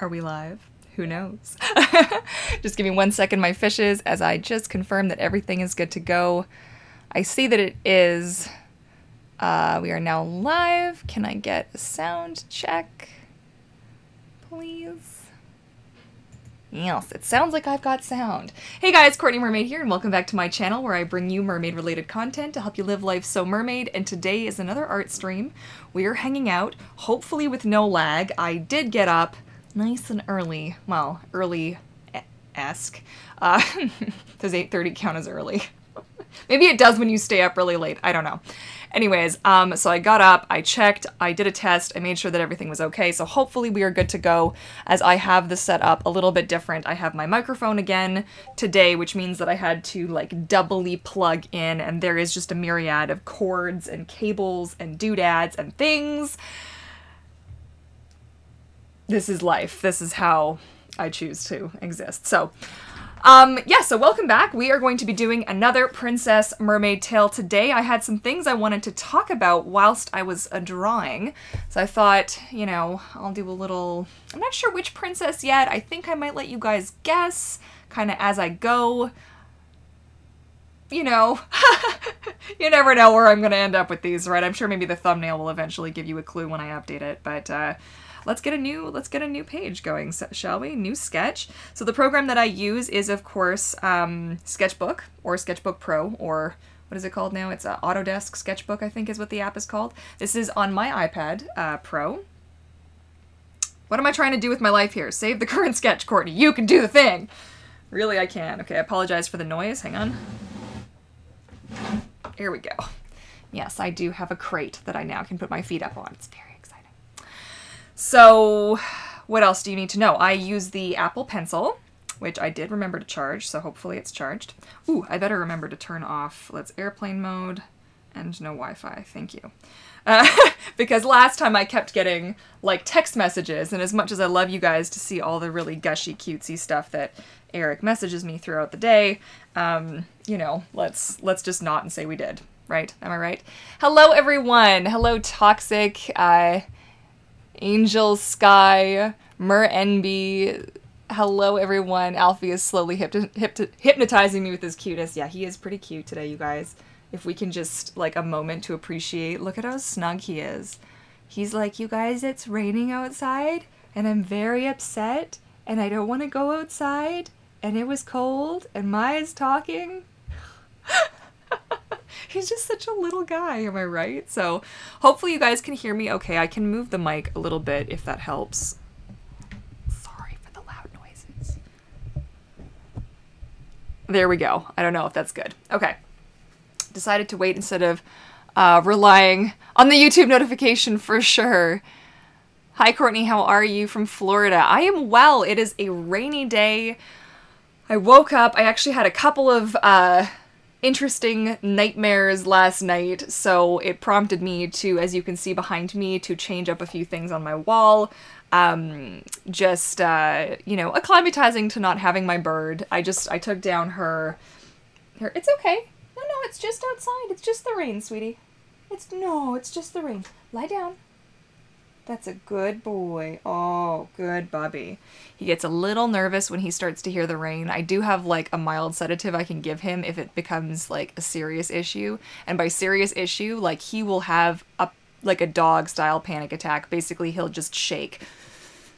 Are we live? Who knows? Just give me 1 second, my fishes, as I just confirm that everything is good to go. I see that it is. We are now live. Can I get a sound check, please? Yes, it sounds like I've got sound. Hey guys, Courtney Mermaid here, and welcome back to my channel where I bring you mermaid-related content to help you live life so mermaid, and today is another art stream. We are hanging out, hopefully with no lag. I did get up nice and early. Well, early-esque. Does 8:30 count as early? Maybe it does when you stay up really late. I don't know. Anyways, so I got up, I checked, I did a test, I made sure that everything was okay, so hopefully we are good to go, as I have the setup a little bit different. I have my microphone again today, which means that I had to, like, doubly plug in, and there is just a myriad of cords and cables and doodads and things. This is life. This is how I choose to exist. So, yeah, so welcome back. We are going to be doing another Princess Mermaid tale today. I had some things I wanted to talk about whilst I was drawing. So I thought, you know, I'll do a little... I'm not sure which princess yet. I think I might let you guys guess, kind of as I go. You know, you never know where I'm going to end up with these, right? I'm sure maybe the thumbnail will eventually give you a clue when I update it, but let's get a new page going, shall we? New sketch. So the program that I use is, of course, Sketchbook or Sketchbook Pro, or what is it called now? It's Autodesk Sketchbook, I think is what the app is called. This is on my iPad Pro. What am I trying to do with my life here? Save the current sketch, Courtney. You can do the thing. Really, I can. Okay, I apologize for the noise. Hang on. Here we go. Yes, I do have a crate that I now can put my feet up on. It's very exciting. So, what else do you need to know? I use the Apple Pencil, which I did remember to charge, so hopefully it's charged. Ooh, I better remember to turn off, let's airplane mode, and no Wi-Fi, thank you. Because last time I kept getting, like, text messages, and as much as I love you guys to see all the really gushy, cutesy stuff that Eric messages me throughout the day, you know, let's just not and say we did, right? Am I right? Hello, everyone! Hello, Toxic, Angel Sky, Mer-Enby, hello everyone. ALFIE is slowly hypnotizing me with his cuteness. Yeah, he is pretty cute today, you guys. If we can just, like, a moment to appreciate, look at how snug he is. He's like, you guys, it's raining outside, and I'm very upset, and I don't want to go outside, and it was cold, and Maya's talking. He's just such a little guy, am I right? So hopefully you guys can hear me okay. I can move the mic a little bit if that helps. Sorry for the loud noises. There we go. I don't know if that's good. Okay. Decided to wait instead of relying on the YouTube notification for sure. Hi Courtney, how are you from Florida? I am well. It is a rainy day. I woke up. I actually had a couple of interesting nightmares last night, so it prompted me to, as you can see behind me, to change up a few things on my wall. Just, you know, acclimatizing to not having my bird. I took down her, it's okay. No, it's just outside. It's just the rain, sweetie. It's just the rain. Lie down. That's a good boy. Oh, good Bubby. He gets a little nervous when he starts to hear the rain. I do have, like, a mild sedative I can give him if it becomes, like, a serious issue. And by serious issue, like, he will have like a dog-style panic attack. Basically, he'll just shake,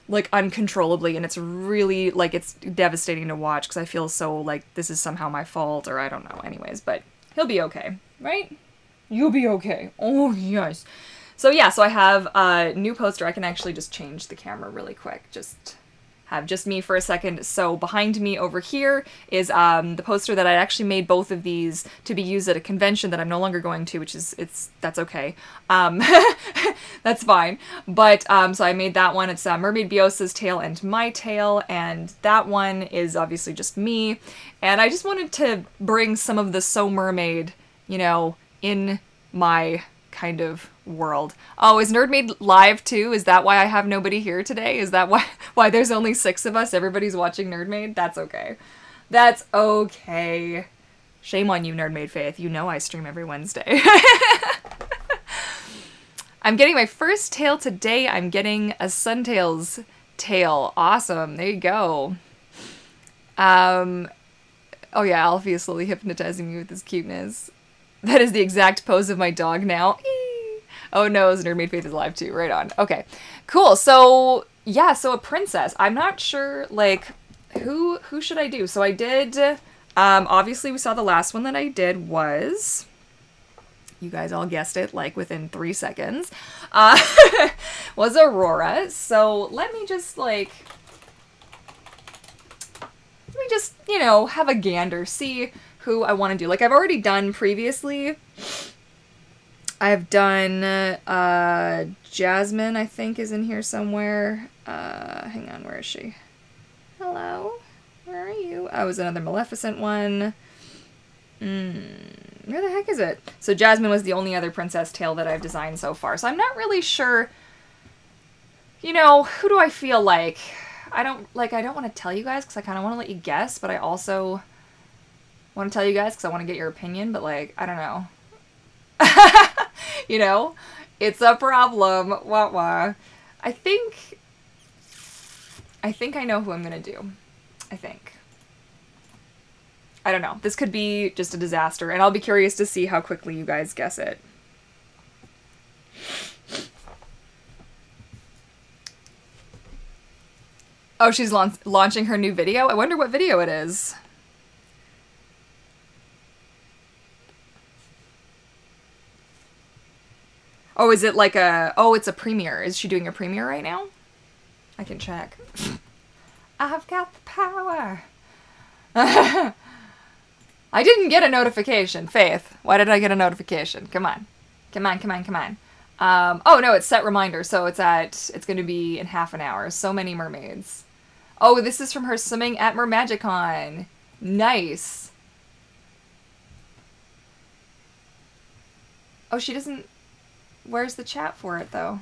like, uncontrollably. And it's really, like, it's devastating to watch because I feel so, like, this is somehow my fault, or I don't know. Anyways, but he'll be okay, right? You'll be okay. Oh, yes. So yeah, so I have a new poster. I can actually just change the camera really quick. Just have just me for a second. So behind me over here is the poster that I actually made both of these to be used at a convention that I'm no longer going to, which is, that's okay. That's fine. But, so I made that one. It's Mermaid Biosa's tail and my tail, and that one is obviously just me. And I just wanted to bring some of the So Mermaid, you know, in my kind of world. Oh, is Nerdmaid live too? Is that why I have nobody here today? Is that why there's only 6 of us? Everybody's watching Nerdmaid? That's okay. That's okay. Shame on you, Nerdmaid Faith. You know I stream every Wednesday. I'm getting my first tail today. I'm getting a Suntails tail. Awesome. There you go. Oh yeah, Alfie is slowly hypnotizing me with his cuteness. That is the exact pose of my dog now. Oh no, Mermaid Faith is alive too. Right on. Okay, cool. So yeah, so a princess. I'm not sure, like, who should I do? So I did, obviously we saw the last one that I did was, you guys all guessed it, like within 3 seconds, was Aurora. So let me just, you know, have a gander, see who I want to do. Like, I've already done previously. I've done, Jasmine, I think, is in here somewhere. Hang on, where is she? Hello? Where are you? Oh, it was another Maleficent one. Where the heck is it? So Jasmine was the only other princess tail that I've designed so far. So I'm not really sure, you know, who do I feel like? I don't want to tell you guys because I kind of want to let you guess, but I also want to tell you guys because I want to get your opinion, but, like, I don't know. You know? It's a problem. Wah wah. I think I know who I'm gonna do. I think. I don't know. This could be just a disaster, and I'll be curious to see how quickly you guys guess it. Oh, she's launching her new video? I wonder what video it is. Oh, is it like a... Oh, it's a premiere. Is she doing a premiere right now? I can check. I've got the power. I didn't get a notification. Faith, why did I get a notification? Come on. Come on, come on, come on. Oh, no, it's set reminder, so it's going to be in half an hour. So many mermaids. Oh, this is from her swimming at Mermagicon. Nice. Oh, she doesn't... Where's the chat for it, though?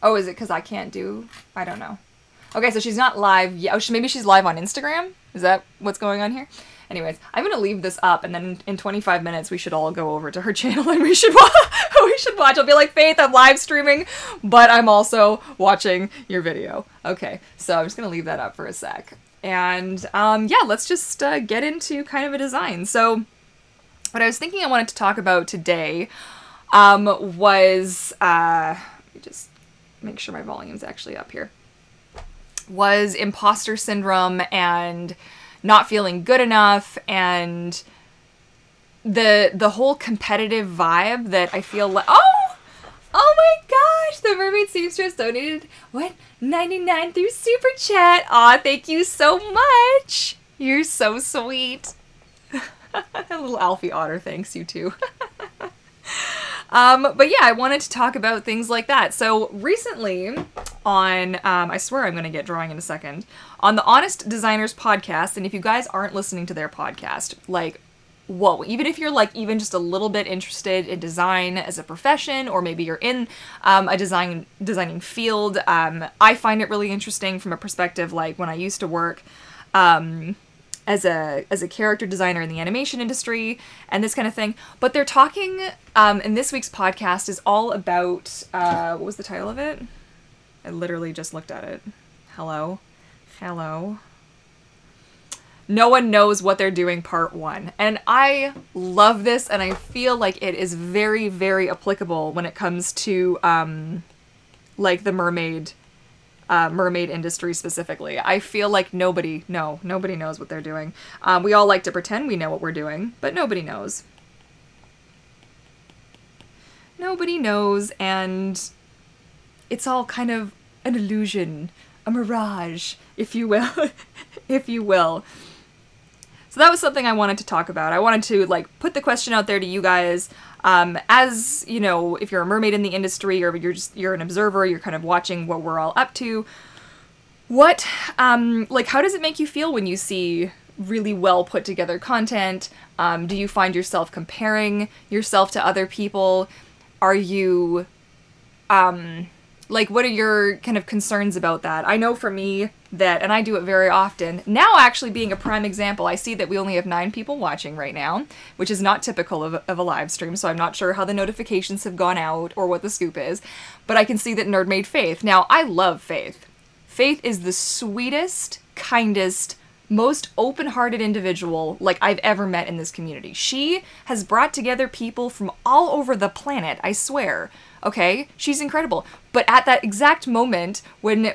Oh, is it because I can't do... I don't know. Okay, so she's not live yet. Oh, maybe she's live on Instagram? Is that what's going on here? Anyways, I'm going to leave this up, and then in 25 minutes, we should all go over to her channel, and we should watch. I'll be like, Faith, I'm live streaming, but I'm also watching your video. Okay, so I'm just going to leave that up for a sec. And, yeah, let's just get into kind of a design. So, what I was thinking I wanted to talk about today was, let me just make sure my volume's actually up here, was imposter syndrome and not feeling good enough and the whole competitive vibe that I feel like, oh my gosh, the Mermaid Seamstress donated, what, 99 through Super Chat. Aw, thank you so much. You're so sweet. A little Alfie otter, thanks, you too. But yeah, I wanted to talk about things like that. So recently on, I swear I'm going to get drawing in a second, on the Honest Designers podcast, and if you guys aren't listening to their podcast, like, whoa, even if you're like even just a little bit interested in design as a profession, or maybe you're in a designing field, I find it really interesting from a perspective like when I used to work as a character designer in the animation industry and this kind of thing. But they're talking, and this week's podcast is all about, what was the title of it? I literally just looked at it. Hello? Hello? No One Knows What They're Doing Part 1. And I love this, and I feel like it is very, very applicable when it comes to, like, the mermaid industry specifically. I feel like nobody knows what they're doing. We all like to pretend we know what we're doing, but nobody knows. Nobody knows, and it's all kind of an illusion, a mirage, if you will, if you will. So that was something I wanted to talk about. I wanted to, like, put the question out there to you guys, as, you know, if you're a mermaid in the industry, or you're an observer, you're kind of watching what we're all up to, what, like, how does it make you feel when you see really well put together content? Do you find yourself comparing yourself to other people? Are you, like, what are your kind of concerns about that? I know for me that, and I do it very often, now actually being a prime example, I see that we only have 9 people watching right now, which is not typical of a live stream, so I'm not sure how the notifications have gone out or what the scoop is, but I can see that Nerd made Faith. Now, I love Faith. Faith is the sweetest, kindest, most open-hearted individual like I've ever met in this community. She has brought together people from all over the planet, I swear. Okay, she's incredible. But at that exact moment when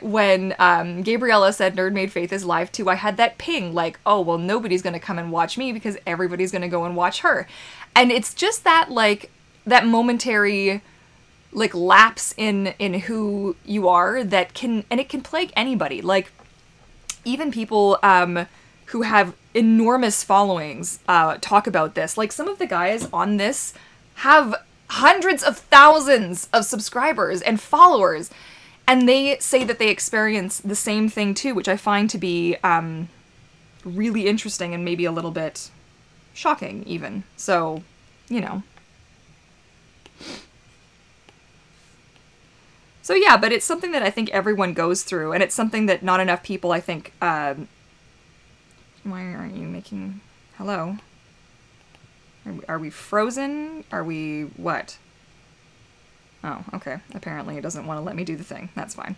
Gabriella said Nerd Made Faith is live too, I had that ping like, oh, well, nobody's gonna come and watch me because everybody's gonna go and watch her. And it's just that, like, that momentary, like, lapse in who you are that can, and it can plague anybody. Like, even people who have enormous followings talk about this. Like, some of the guys on this have hundreds of thousands of subscribers and followers, and they say that they experience the same thing too, which I find to be really interesting and maybe a little bit shocking even. So, you know. So yeah, but it's something that I think everyone goes through, and it's something that not enough people, I think, why aren't you making, hello? Are we frozen? Are we what? Oh, okay. Apparently it doesn't want to let me do the thing. That's fine.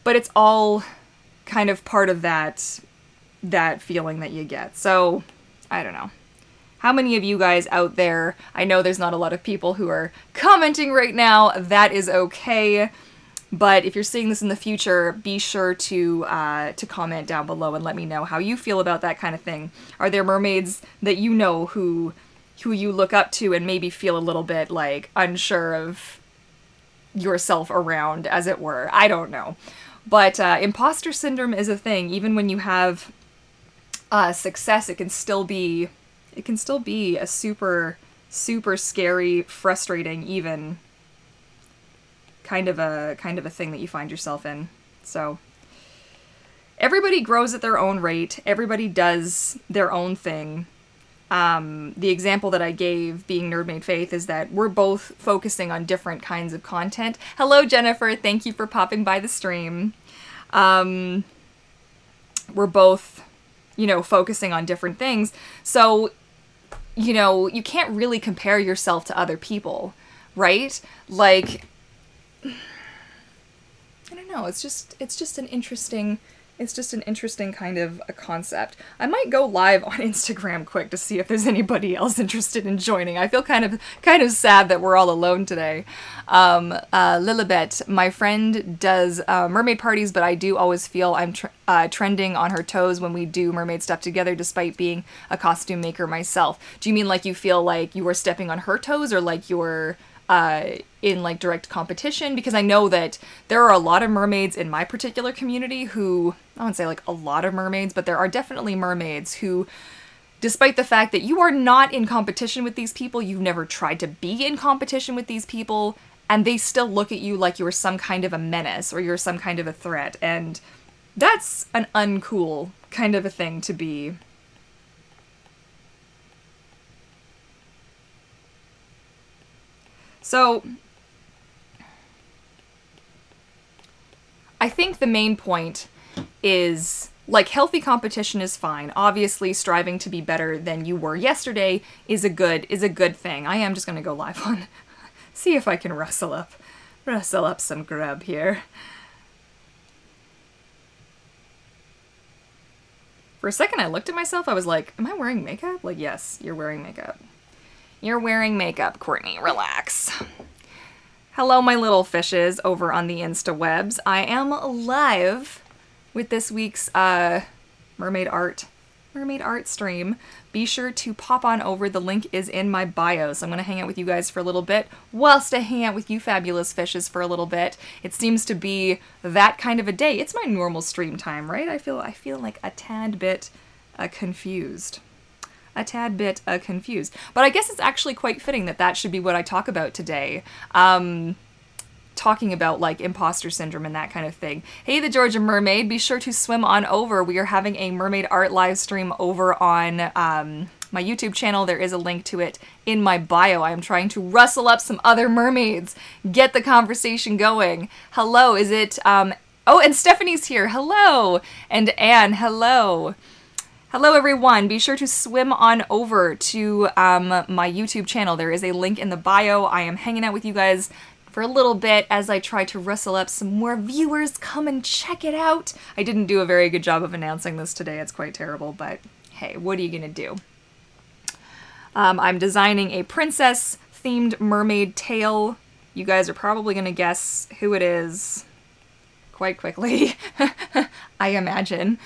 But it's all kind of part of that feeling that you get. So, I don't know. How many of you guys out there, I know there's not a lot of people who are commenting right now, that is okay. But if you're seeing this in the future, be sure to comment down below and let me know how you feel about that kind of thing. Are there mermaids that you know who you look up to and maybe feel a little bit, like, unsure of yourself around, as it were? I don't know. But imposter syndrome is a thing. Even when you have success, it can still be a super, super scary, frustrating, even kind of a thing that you find yourself in. So everybody grows at their own rate. Everybody does their own thing. The example that I gave, being Nerd Made Faith, is that we're both focusing on different kinds of content. Hello, Jennifer. Thank you for popping by the stream. We're both, you know, focusing on different things. So, you know, you can't really compare yourself to other people, right? Like, I don't know, it's just an interesting kind of a concept. I might go live on Instagram quick to see if there's anybody else interested in joining. I feel kind of sad that we're all alone today. Lilibet, my friend does mermaid parties, but I do always feel I'm trending on her toes when we do mermaid stuff together, despite being a costume maker myself. Do you mean like you feel like you are stepping on her toes, or like you're in like direct competition? Because I know that there are a lot of mermaids in my particular community who, I wouldn't say like a lot of mermaids, but there are definitely mermaids who, despite the fact that you are not in competition with these people, you've never tried to be in competition with these people, and they still look at you like you're some kind of a menace or you're some kind of a threat, and that's an uncool kind of a thing to be. So, I think the main point is, like, healthy competition is fine. Obviously, striving to be better than you were yesterday is a good thing. I am just gonna go live on, see if I can rustle up some grub here. For a second, I looked at myself, I was like, am I wearing makeup? Like, yes, you're wearing makeup. You're wearing makeup, Courtney. Relax. Hello, my little fishes over on the Insta-webs. I am live with this week's mermaid art stream. Be sure to pop on over. The link is in my bio. So I'm going to hang out with you guys for a little bit, whilst I hang out with you fabulous fishes for a little bit. It seems to be that kind of a day. It's my normal stream time, right? I feel like a tad bit confused. But I guess it's actually quite fitting that that should be what I talk about today. Talking about, like, imposter syndrome and that kind of thing. Hey, the Georgia Mermaid, be sure to swim on over. We are having a mermaid art live stream over on my YouTube channel. There is a link to it in my bio. I am trying to rustle up some other mermaids, get the conversation going. Hello, is it, oh, and Stephanie's here. Hello. And Anne, hello. Hello everyone, be sure to swim on over to my YouTube channel. There is a link in the bio. I am hanging out with you guys for a little bit as I try to rustle up some more viewers. Come and check it out. I didn't do a very good job of announcing this today. It's quite terrible, but hey, what are you gonna do? I'm designing a princess-themed mermaid tail. You guys are probably gonna guess who it is quite quickly, I imagine.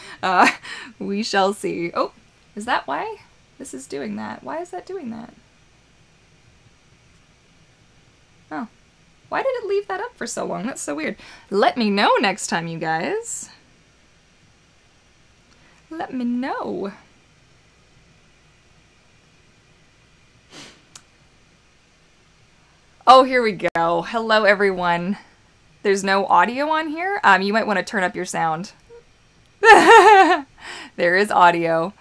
We shall see. Oh, is that why this is doing that? Why is that doing that? Oh, why did it leave that up for so long? That's so weird. Let me know next time, you guys. Let me know. Oh, here we go. Hello, everyone. There's no audio on here. You might want to turn up your sound. There is audio.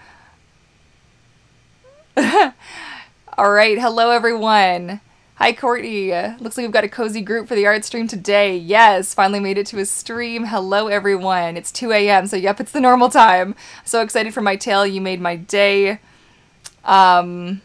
All right. Hello, everyone. Hi, Courtney. Looks like we've got a cozy group for the art stream today. Yes, finally made it to a stream. Hello, everyone. It's 2 a.m., so yep, it's the normal time. So excited for my tail. You made my day. Oh,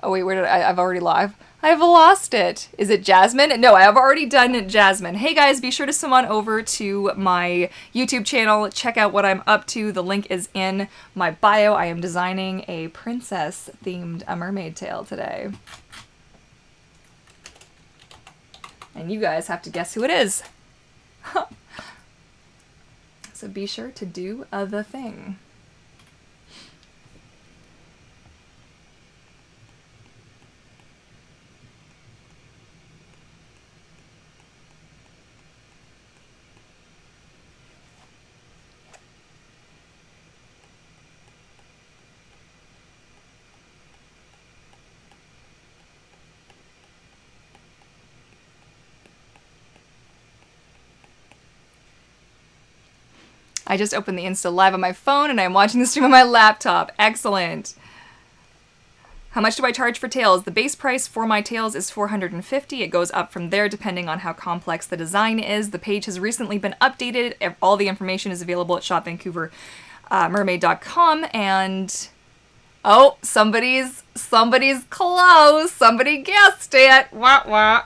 wait, where did I've already live. I've lost it. Is it Jasmine? No, I have already done Jasmine. Hey guys, be sure to come on over to my YouTube channel. Check out what I'm up to. The link is in my bio. I am designing a princess-themed mermaid tail today. And you guys have to guess who it is. So be sure to do the thing. I just opened the Insta Live on my phone and I'm watching the stream on my laptop. Excellent. How much do I charge for tails? The base price for my tails is $450. It goes up from there depending on how complex the design is. The page has recently been updated. All the information is available at shopvancouvermermaid.com. And oh, somebody's close. Somebody guessed it. Wah wah.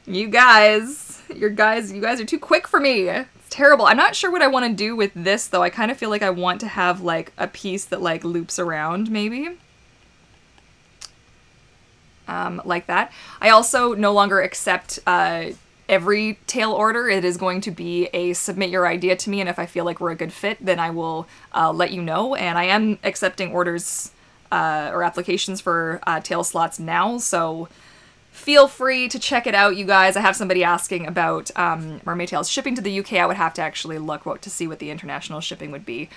You guys are too quick for me. It's terrible. I'm not sure what I want to do with this though. I kind of feel like I want to have like a piece that like loops around maybe. Like that. I also no longer accept every tail order. It is going to be a submit your idea to me, and if I feel like we're a good fit, then I will let you know. And I am accepting orders or applications for tail slots now, so feel free to check it out, you guys. I have somebody asking about mermaid tails shipping to the UK. I would have to actually look to see what the international shipping would be.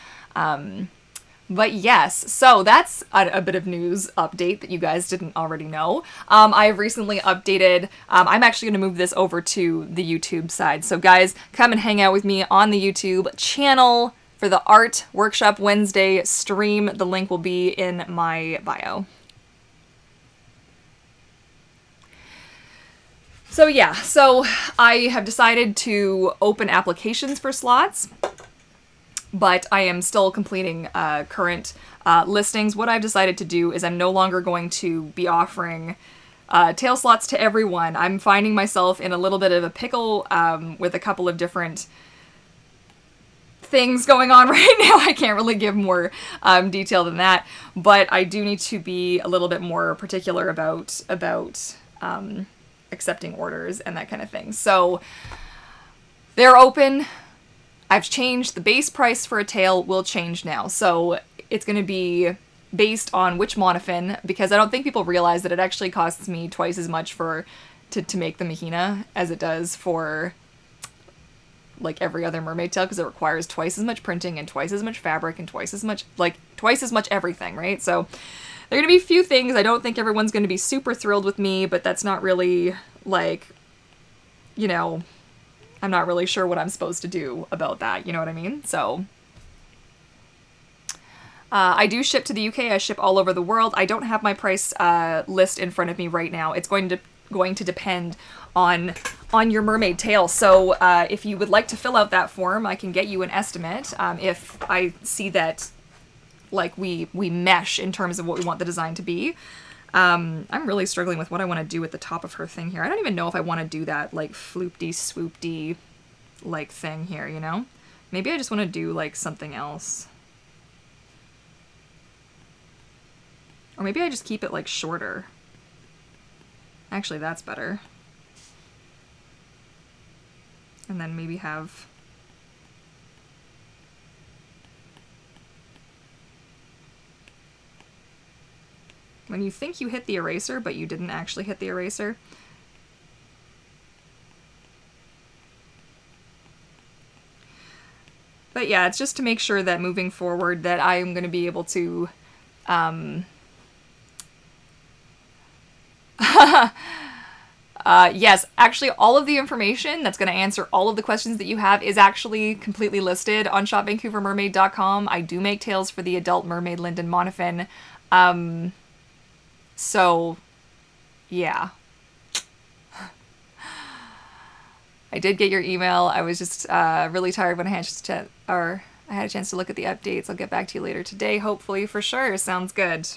But yes, so that's a bit of news update that you guys didn't already know. I've recently updated, I'm actually going to move this over to the YouTube side. So guys, come and hang out with me on the YouTube channel for the Art Workshop Wednesday stream. The link will be in my bio. So yeah, so I have decided to open applications for slots, but I am still completing current listings. What I've decided to do is I'm no longer going to be offering tail slots to everyone. I'm finding myself in a little bit of a pickle with a couple of different things going on right now. I can't really give more detail than that, but I do need to be a little bit more particular about accepting orders and that kind of thing. So they're open. I've changed the base price for a tail will change now. So it's going to be based on which monofin, because I don't think people realize that it actually costs me twice as much to make the mahina as it does for like every other mermaid tail, because it requires twice as much printing and twice as much fabric and twice as much everything, right? So there are going to be a few things. I don't think everyone's going to be super thrilled with me, but that's not really, like, you know, I'm not really sure what I'm supposed to do about that, you know what I mean? So I do ship to the UK. I ship all over the world. I don't have my price list in front of me right now. It's going to depend on your mermaid tail. So if you would like to fill out that form, I can get you an estimate if I see that like we mesh in terms of what we want the design to be. I'm really struggling with what I want to do with the top of her thing here. I don't even know if I want to do that, like, floop-de-swoop-de, like, thing here, you know? Maybe I just want to do, like, something else. Or maybe I just keep it, like, shorter. Actually, that's better. And then maybe have... when you think you hit the eraser, but you didn't actually hit the eraser. But yeah, it's just to make sure that moving forward that I am going to be able to... yes, actually all of the information that's going to answer all of the questions that you have is actually completely listed on shopvancouvermermaid.com. I do make tails for the adult mermaid Linden Monofin. So, yeah. I did get your email. I was just really tired when I had a chance to look at the updates. I'll get back to you later today, hopefully, for sure. Sounds good.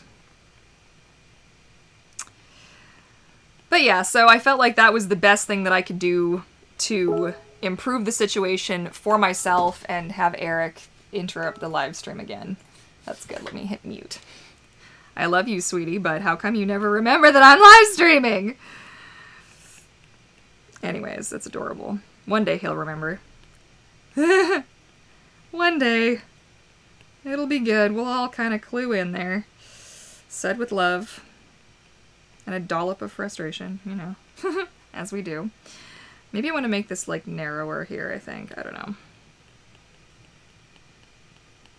But yeah, so I felt like that was the best thing that I could do to improve the situation for myself and have Eric interrupt the live stream again. That's good. Let me hit mute. I love you, sweetie, but how come you never remember that I'm live streaming? Anyways, that's adorable. One day he'll remember. One day. It'll be good. We'll all kind of clue in there. Said with love. And a dollop of frustration, you know. As we do. Maybe I want to make this, like, narrower here, I think. I don't know.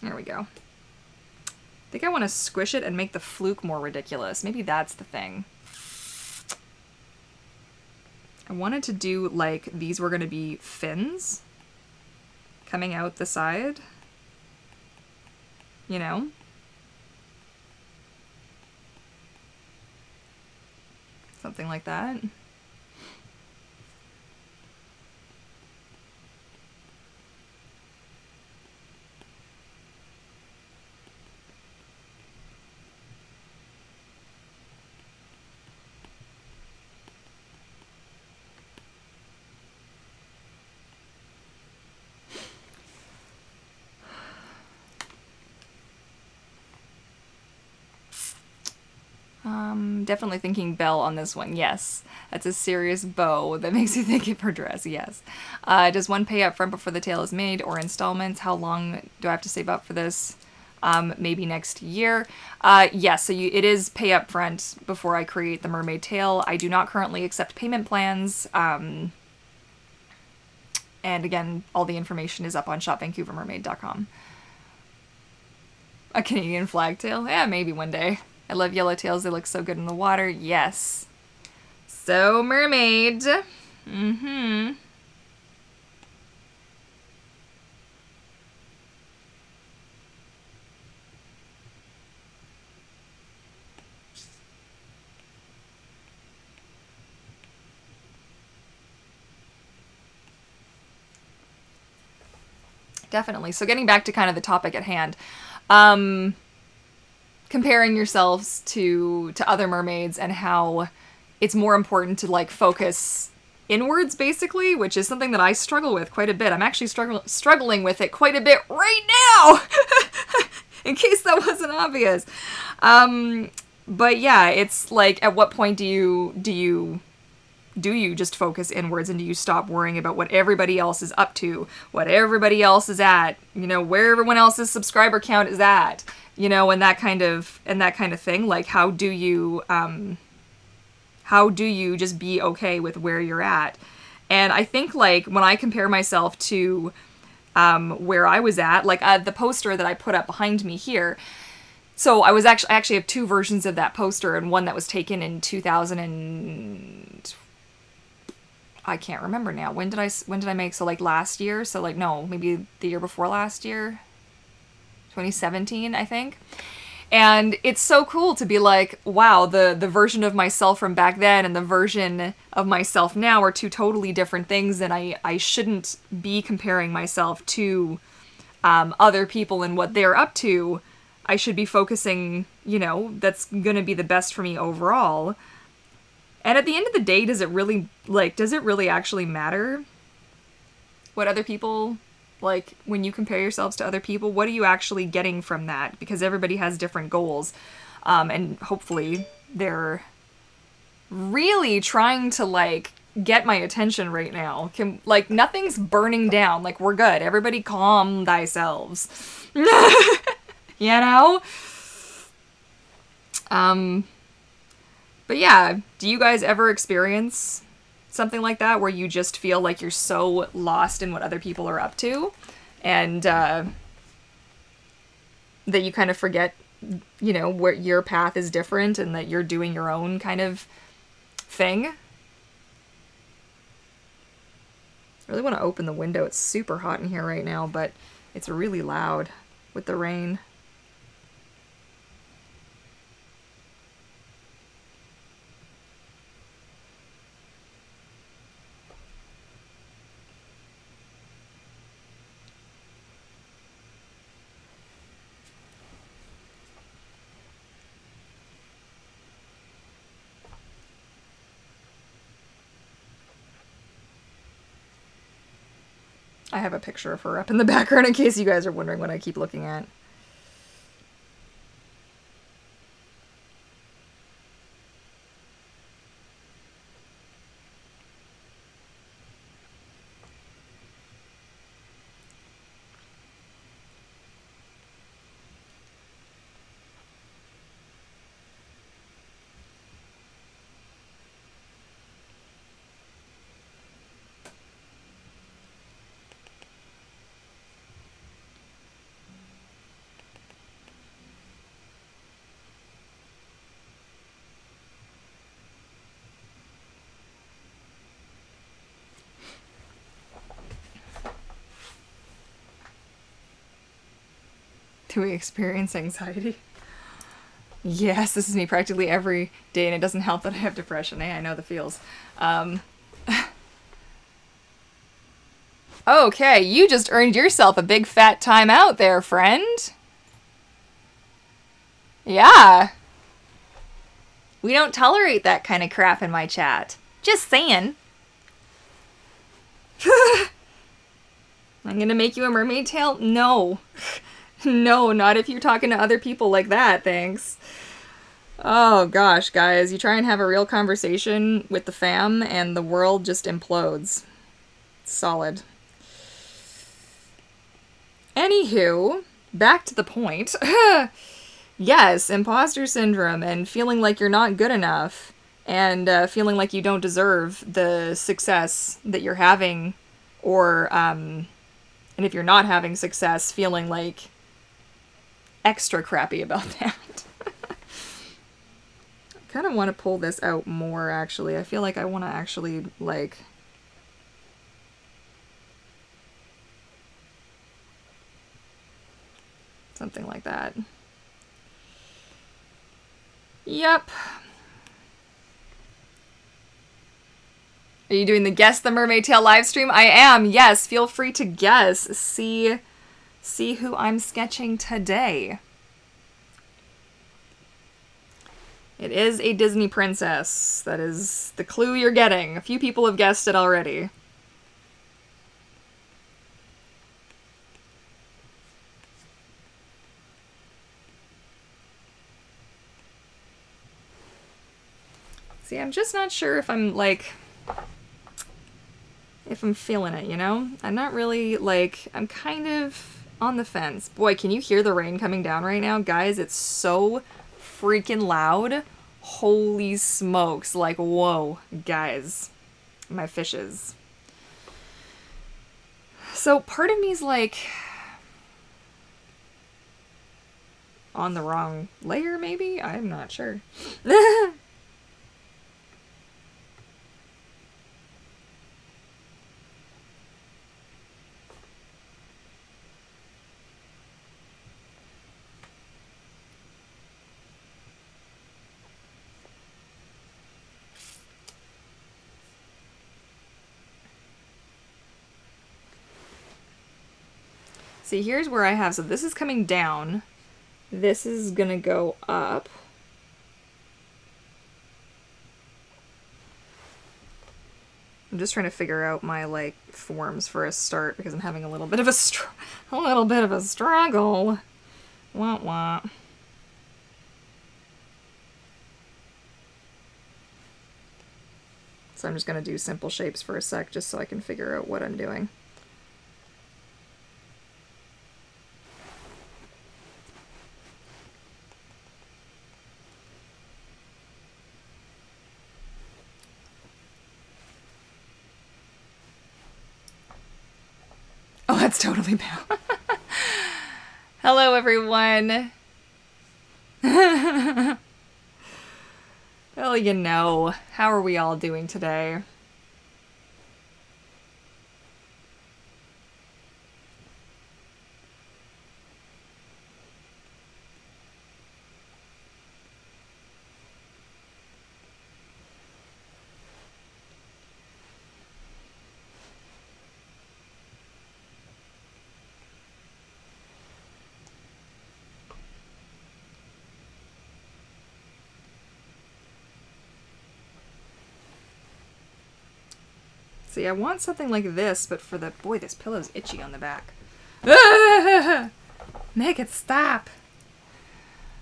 There we go. I think I want to squish it and make the fluke more ridiculous. Maybe that's the thing. I wanted to do, like, these were going to be fins coming out the side. You know? Something like that. Definitely thinking Belle on this one, yes. That's a serious bow that makes you think of her dress, yes. Does one pay up front before the tail is made, or installments? How long do I have to save up for this? Maybe next year. Yes, so it is pay up front before I create the mermaid tail. I do not currently accept payment plans. And again, all the information is up on shopvancouvermermaid.com. A Canadian flag tail? Yeah, maybe one day. I love yellow tails. They look so good in the water. Yes. So, mermaid. Mm-hmm. Definitely. So getting back to kind of the topic at hand. Comparing yourselves to other mermaids and how it's more important to, like, focus inwards, basically, which is something that I struggle with quite a bit. I'm actually struggling with it quite a bit right now, in case that wasn't obvious. But yeah, it's like, at what point do you just focus inwards, and do you stop worrying about what everybody else is up to, what everybody else is at, you know, where everyone else's subscriber count is at, you know, and that kind of thing. Like, how do you just be okay with where you're at? And I think, like, when I compare myself to where I was at, like the poster that I put up behind me here. So I actually have two versions of that poster, and one that was taken in 2000 and I can't remember now. When did I make? So, like, last year? So, like, no, maybe the year before last year. 2017, I think. And it's so cool to be like, wow, the version of myself from back then and the version of myself now are two totally different things, and I shouldn't be comparing myself to other people and what they're up to, I should be focusing, you know, that's gonna be the best for me overall. And at the end of the day, does it really, like, does it really actually matter what other people, like, when you compare yourselves to other people, what are you actually getting from that? Because everybody has different goals. And hopefully they're really trying to, like, get my attention right now. Like, nothing's burning down. Like, we're good. Everybody calm thyselves. You know? But yeah, do you guys ever experience something like that where you just feel like you're so lost in what other people are up to, and that you kind of forget, you know, where your path is different and that you're doing your own kind of thing? I really want to open the window. It's super hot in here right now, but it's really loud with the rain. I have a picture of her up in the background in case you guys are wondering what I keep looking at. Do we experience anxiety? Yes, this is me practically every day, and it doesn't help that I have depression. I know the feels. Okay, you just earned yourself a big fat timeout there, friend. Yeah. We don't tolerate that kind of crap in my chat. Just saying. I'm gonna make you a mermaid tail? No. No, not if you're talking to other people like that, thanks. Oh gosh, guys, you try and have a real conversation with the fam and the world just implodes. Solid. Anywho, back to the point. Yes, imposter syndrome and feeling like you're not good enough and feeling like you don't deserve the success that you're having, or, and if you're not having success, feeling like extra crappy about that. I kind of want to pull this out more, actually. I feel like I want to actually, like... something like that. Yep. Are you doing the Guess the Mermaid Tail live stream? I am, yes. Feel free to guess. See who I'm sketching today. It is a Disney princess. That is the clue you're getting. A few people have guessed it already. See, I'm just not sure if I'm, like, if I'm feeling it, you know? I'm not really, like, I'm kind of on the fence. Boy, can you hear the rain coming down right now? Guys, it's so freaking loud. Holy smokes. Like, whoa, guys. My fishes. So part of me's like on the wrong layer, maybe? I'm not sure. See, here's where I have, so this is coming down, This is gonna go up. I'm just trying to figure out my, like, forms for a start because I'm having a little bit of a struggle. Wah wah. So I'm just gonna do simple shapes for a sec just so I can figure out what I'm doing. Oh, that's totally Belle. Hello, everyone. Well, you know, how are we all doing today? See, I want something like this, but for the... Boy, this pillow's itchy on the back. Ah! Make it stop!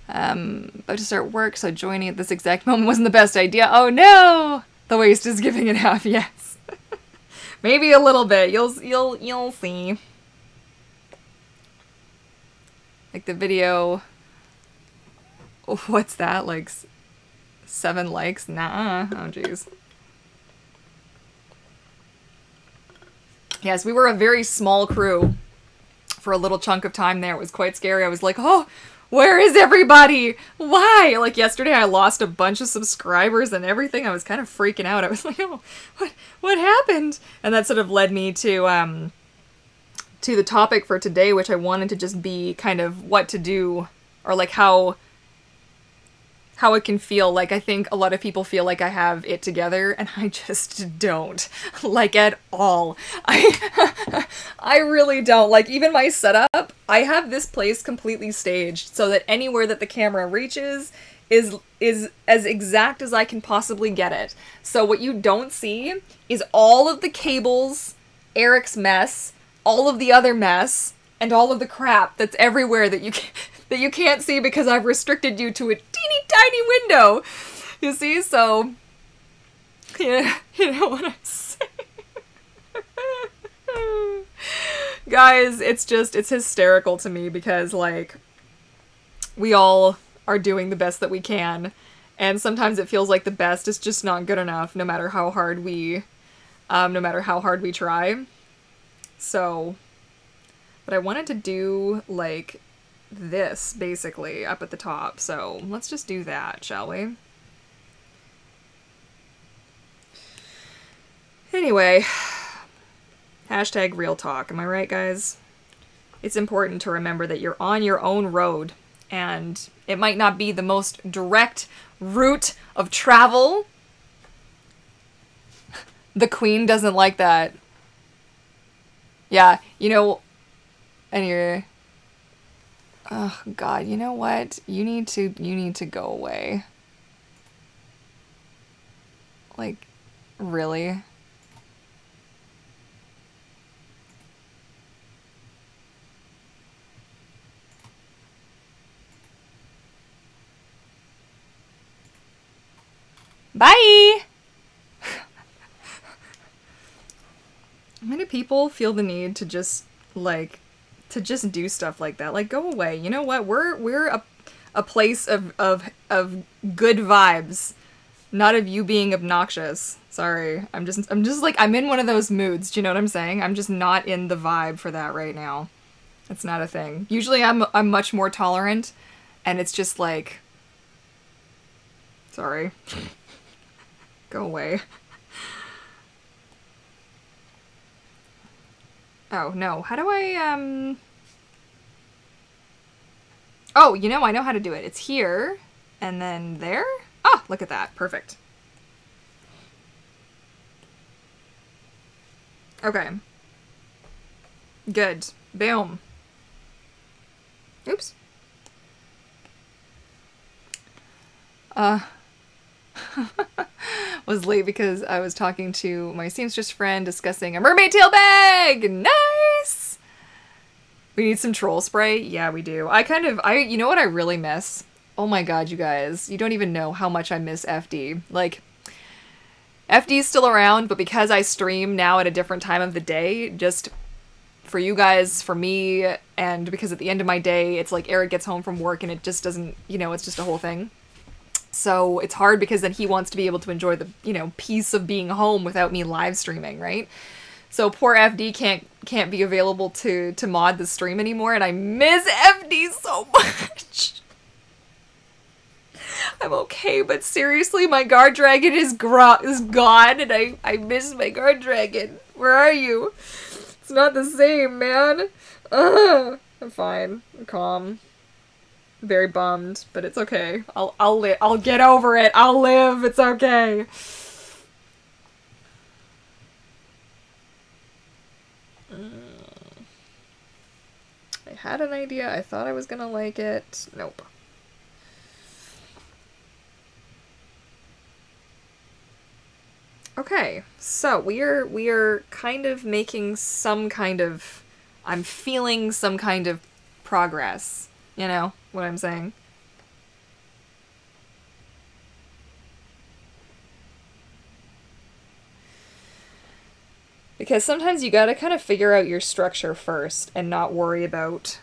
About to start work, so joining at this exact moment wasn't the best idea. Oh no! The waist is giving it half, yes. Maybe a little bit. You'll see. Like the video... Oh, what's that? Like 7 likes? Nah. Oh, jeez. Yes, we were a very small crew for a little chunk of time there. It was quite scary. I was like, oh, where is everybody? Why? Like yesterday I lost a bunch of subscribers and everything. I was kind of freaking out. I was like, oh, what happened? And that sort of led me to the topic for today, which I wanted to just be kind of what to do, or like how it can feel. Like, I think a lot of people feel like I have it together, and I just don't. Like, at all. I really don't. Like, even my setup, I have this place completely staged so that anywhere that the camera reaches is as exact as I can possibly get it. So what you don't see is all of the cables, Eric's mess, all of the other mess, and all of the crap that's everywhere that you can't see because I've restricted you to a teeny tiny window. You see? So, yeah, you know what I'm saying? Guys, it's hysterical to me because, like, we all are doing the best that we can, and sometimes it feels like the best is just not good enough, no matter how hard we try. So, but I wanted to do, like, this, basically, up at the top, so let's just do that, shall we? Anyway, hashtag real talk, am I right, guys? It's important to remember that you're on your own road, and it might not be the most direct route of travel. The Queen doesn't like that. Yeah, you know, and you're... Oh, God, you know what? You need to go away. Like, really? Bye! How many people feel the need to just, like, do stuff like that? Like, go away. You know what? We're a place of good vibes, not of you being obnoxious. Sorry. I'm just like, I'm in one of those moods. Do you know what I'm saying? I'm just not in the vibe for that right now. It's not a thing. Usually I'm much more tolerant, and it's just like, sorry. Go away. Oh, no. How do I, Oh, you know, I know how to do it. It's here, and then there? Oh, look at that. Perfect. Okay. Good. Boom. Oops. Was late because I was talking to my seamstress friend discussing a mermaid tail bag. Nice! We need some troll spray? Yeah, we do. You know what I really miss? Oh my god, you guys. You don't even know how much I miss FD. Like, FD's still around, but because I stream now at a different time of the day, just for you guys, for me, and because at the end of my day, it's like Eric gets home from work and it just doesn't, you know, it's just a whole thing. So it's hard because then he wants to be able to enjoy the, you know, peace of being home without me live streaming, right? So poor FD can't be available to mod the stream anymore, and I miss FD so much. I'm okay, but seriously, my guard dragon is gone, and I miss my guard dragon. Where are you? It's not the same, man. Ugh. I'm fine. I'm calm. Very bummed, but it's okay. I'll get over it. I'll live. It's okay. I had an idea. I thought I was gonna like it. Nope. Okay, so we are kind of making some kind of, I'm feeling some kind of progress. You know what I'm saying? Because sometimes you gotta kind of figure out your structure first and not worry about,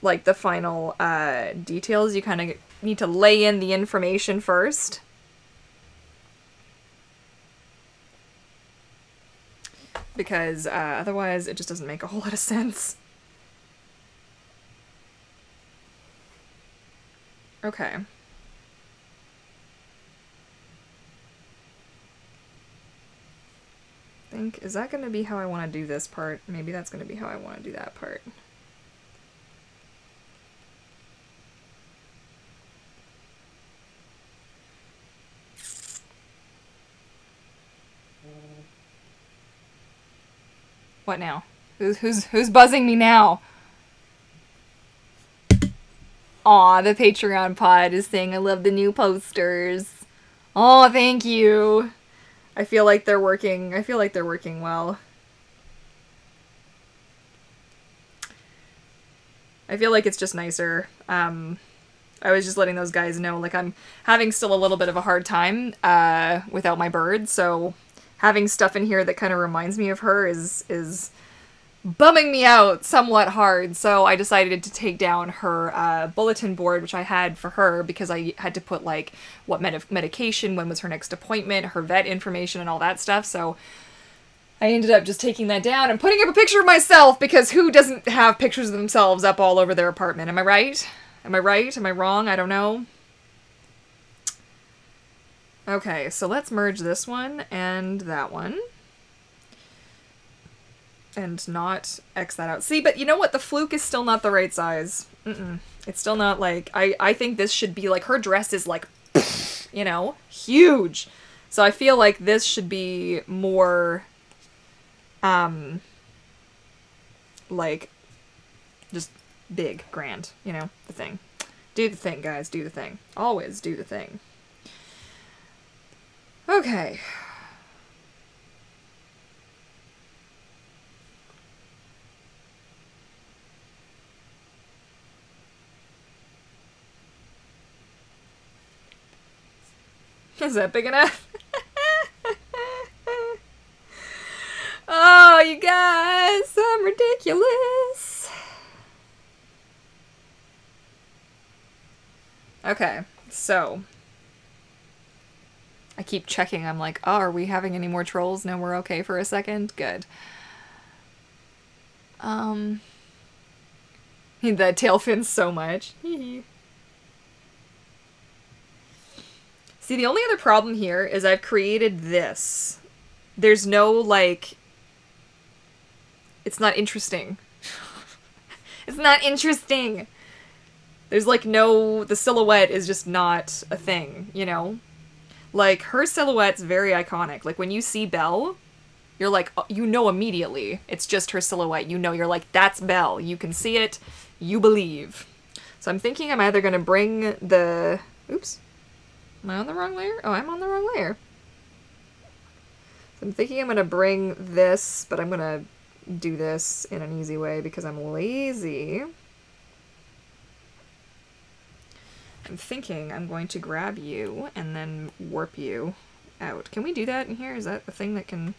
like, the final, details. You kind of need to lay in the information first. Because, otherwise it just doesn't make a whole lot of sense. Okay. Is that going to be how I want to do this part? Maybe that's going to be how I want to do that part. What now? Who's buzzing me now? Aw, the Patreon pod is saying I love the new posters. Oh, thank you. I feel like they're working. I feel like they're working well. I feel like it's just nicer. I was just letting those guys know, like, I'm having still a little bit of a hard time without my bird, so having stuff in here that kind of reminds me of her is bumming me out somewhat hard. So I decided to take down her bulletin board, which I had for her, because I had to put, like, what medication, when was her next appointment, her vet information, and all that stuff. So I ended up just taking that down and putting up a picture of myself, because who doesn't have pictures of themselves up all over their apartment? Am I right? Am I right? Am I wrong? I don't know. Okay, so let's merge this one and that one. And not X that out. See, but you know what? The fluke is still not the right size. It's still not, like, I think this should be, like, her dress is, like, you know, huge. So I feel like this should be more, like, just big, grand, you know, the thing. Do the thing, guys, do the thing. Always do the thing. Okay. Is that big enough? Oh, you guys, I'm ridiculous. Okay, so I keep checking. I'm like, oh, are we having any more trolls? No, we're okay for a second. Good. The tail fins so much. See, the only other problem here is I've created this. There's no, like, it's not interesting. It's not interesting. There's, like, no, the silhouette is just not a thing, you know? Like, her silhouette's very iconic. Like, when you see Belle, you're like, you know immediately. It's just her silhouette. You know, you're like, that's Belle. You can see it. You believe. So I'm thinking I'm either going to bring the... Oops. Am I on the wrong layer? Oh, I'm on the wrong layer. So I'm thinking I'm going to bring this, but I'm going to do this in an easy way because I'm lazy. I'm thinking I'm going to grab you and then warp you out. Can we do that in here? Is that a thing that can...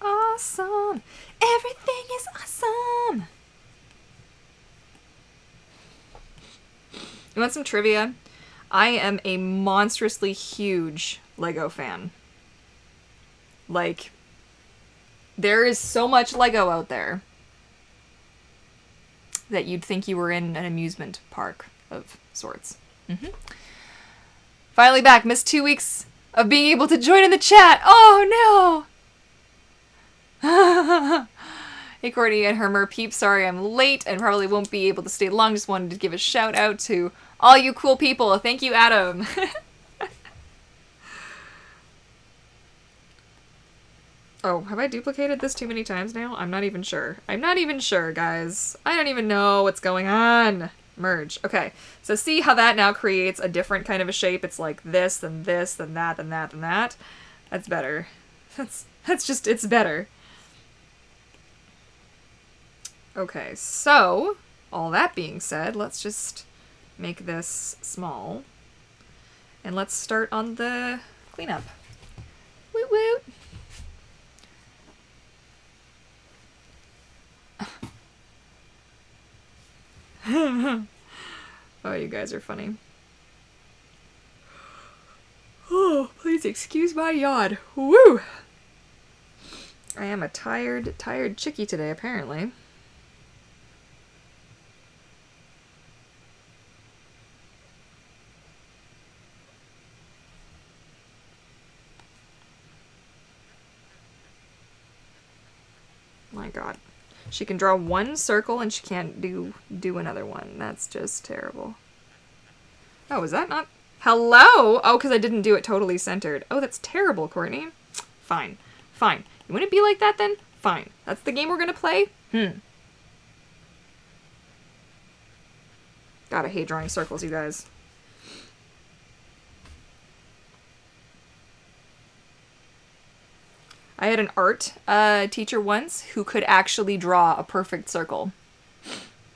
Awesome! Everything is awesome! You want some trivia? I am a monstrously huge Lego fan. Like, there is so much Lego out there that you'd think you were in an amusement park of sorts. Finally back. Missed 2 weeks of being able to join in the chat. Oh no! Hey Courtney and her merpeep, sorry I'm late and probably won't be able to stay long. Just wanted to give a shout out to all you cool people. Thank you, Adam. Oh, have I duplicated this too many times now? I'm not even sure. I'm not even sure, guys. I don't even know what's going on. Merge. Okay, so see how that now creates a different kind of a shape? It's like this, then that, then that, then that. That's better. That's just, it's better. Okay, so, all that being said, let's just make this small. And let's start on the cleanup. Woot woot! Oh, you guys are funny. Oh, please excuse my yawn. Woo! I am a tired chickie today, apparently. My God. She can draw one circle and she can't do another one. That's just terrible. Oh, is that not... Hello? Oh, because I didn't do it totally centered. Oh, that's terrible, Courtney. Fine. Fine. You want to be like that then? Fine. That's the game we're going to play? God, I hate drawing circles, you guys. I had an art teacher once who could actually draw a perfect circle.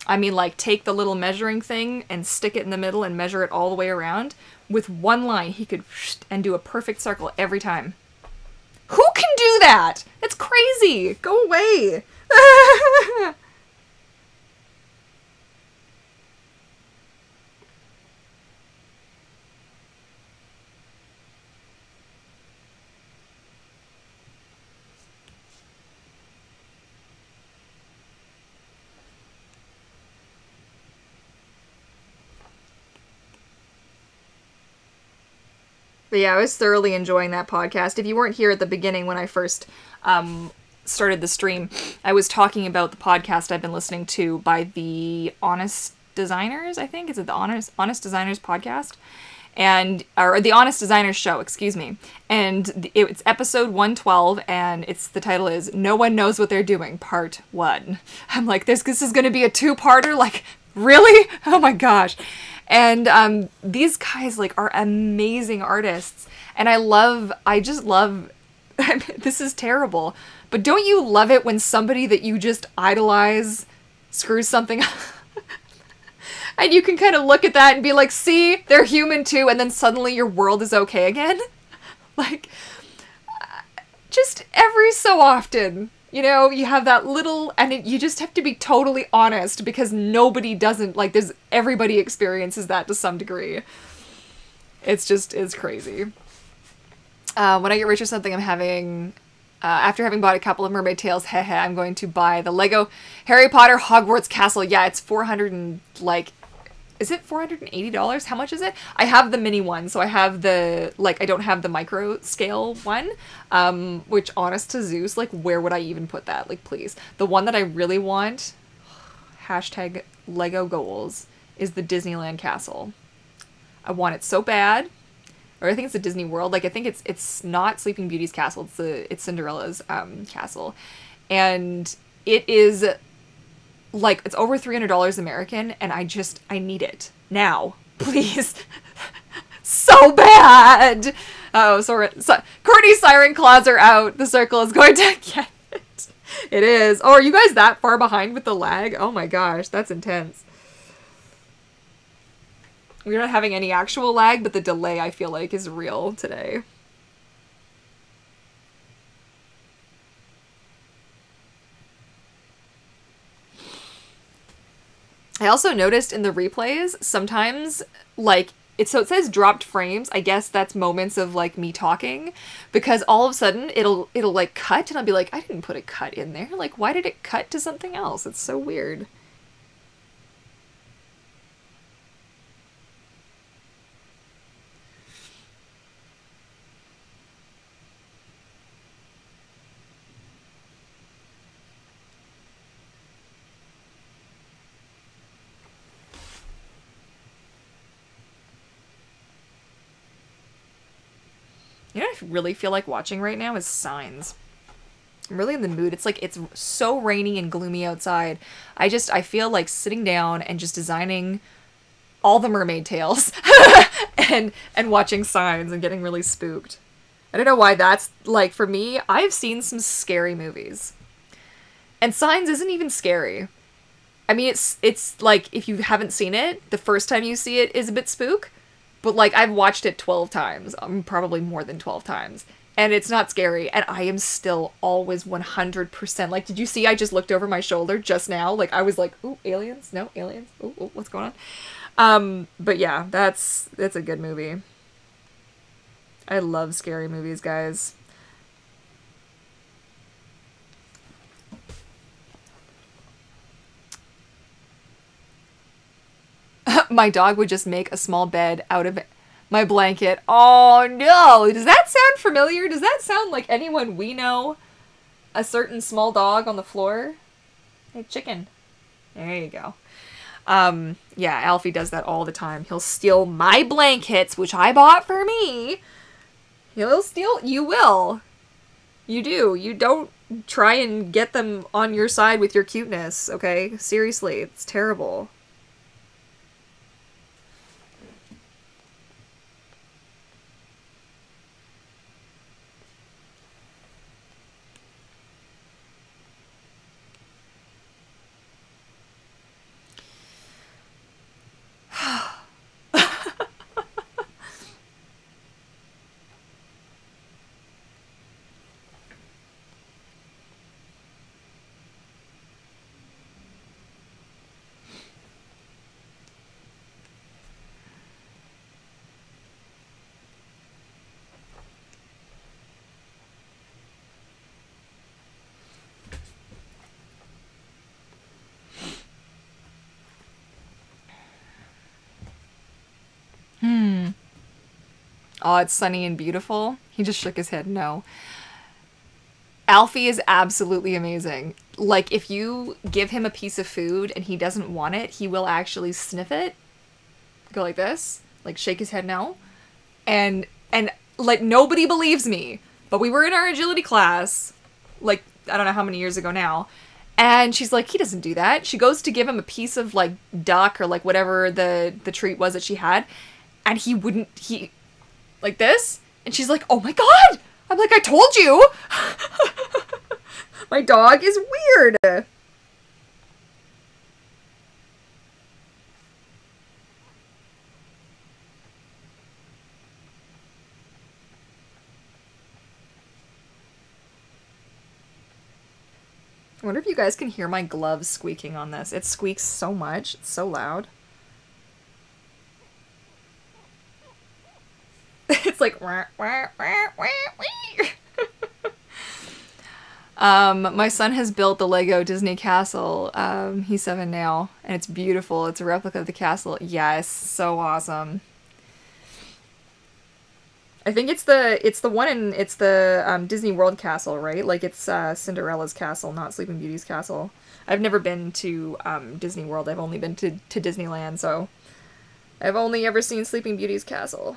I mean, like, take the little measuring thing and stick it in the middle and measure it all the way around. With one line, he could and do a perfect circle every time. Who can do that? It's crazy! Go away! But yeah, I was thoroughly enjoying that podcast. If you weren't here at the beginning when I first started the stream, I was talking about the podcast I've been listening to by the Honest Designers, I think. Is it the Honest Designers podcast? And, or the Honest Designers show, excuse me. And it's episode 112, and the title is No One Knows What They're Doing, Part 1. I'm like, this is going to be a two-parter? Like, really? Oh my gosh. And these guys, like, are amazing artists. And I just love, I mean, this is terrible, but don't you love it when somebody that you just idolize screws something up? And you can kind of look at that and be like, see, they're human too, and then suddenly your world is okay again? Like, just every so often, you know, you have that little, and you just have to be totally honest because nobody doesn't, like, everybody experiences that to some degree. It's crazy. When I get rich or something, I'm having, after having bought a couple of Mermaid Tails, I'm going to buy the Lego Harry Potter Hogwarts Castle. Yeah, it's is it $480? How much is it? I have the mini one, so I have the, like, I don't have the micro scale one, which, honest to Zeus, like, where would I even put that? Like, please. The one that I really want, hashtag Lego goals, is the Disneyland Castle. I want it so bad. or I think it's a Disney World. Like, I think it's not Sleeping Beauty's castle. It's Cinderella's castle, and it is like it's over $300 American, and I need it now, please, so bad. Oh, so Courtney's siren claws are out. The circle is going to get it. It is. Oh, are you guys that far behind with the lag? Oh my gosh, that's intense. We're not having any actual lag, but the delay, I feel like, is real today. I also noticed in the replays, sometimes, like, so it says dropped frames. I guess that's moments of, like, me talking, because all of a sudden it'll like cut, and I'll be like, I didn't put a cut in there. Like, why did it cut to something else? It's so weird. You know what I really feel like watching right now is Signs. I'm really in the mood. It's like, it's so rainy and gloomy outside. I feel like sitting down and just designing all the mermaid tails and watching Signs and getting really spooked. I don't know why that's, like, for me, I've seen some scary movies. And Signs isn't even scary. I mean, it's like, if you haven't seen it, the first time you see it is a bit spook. But, like, I've watched it 12 times. Probably more than 12 times. And it's not scary. And I am still always 100%. Like, did you see I just looked over my shoulder just now? Like, I was like, ooh, aliens? No, aliens? Ooh, what's going on? But yeah, that's a good movie. I love scary movies, guys. My dog would just make a small bed out of my blanket. Oh no! Does that sound familiar? Does that sound like anyone we know? A certain small dog on the floor? Hey, chicken. There you go. Yeah, Alfie does that all the time. He'll steal my blankets, which I bought for me. He'll steal... You will. You do. You don't try and get them on your side with your cuteness, okay? Seriously, it's terrible. Oh, it's sunny and beautiful. He just shook his head no. Alfie is absolutely amazing. Like, if you give him a piece of food and he doesn't want it, he will actually sniff it. Go like this. Like, shake his head no. And like, nobody believes me. But we were in our agility class, like, I don't know how many years ago now. And she's like, he doesn't do that. She goes to give him a piece of, like, duck or, like, whatever the treat was that she had. And he wouldn't, like this, and she's like, oh my god! I'm like, I told you! My dog is weird! I wonder if you guys can hear my gloves squeaking on this. It squeaks so much. It's so loud. It's like wah, wah, wah, wah, wah. My son has built the Lego Disney castle. He's 7 now, and it's beautiful. It's a replica of the castle. Yes, so awesome. I think it's the Disney World castle, right? Like, it's Cinderella's castle, not Sleeping Beauty's castle. I've never been to Disney World. I've only been to Disneyland, so I've only ever seen Sleeping Beauty's castle.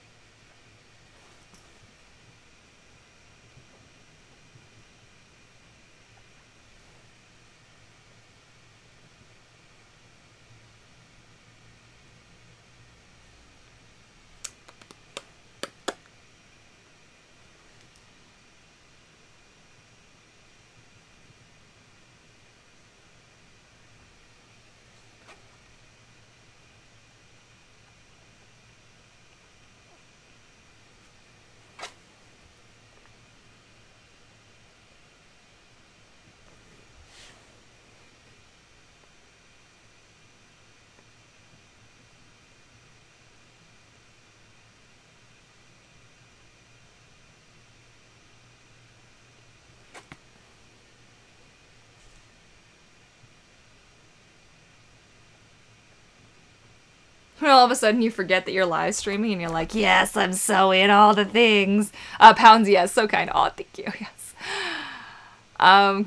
all of a sudden you forget that you're live streaming and you're like, yes, I'm so in all the things. Pounds, yes, so kind. Oh, thank you, yes.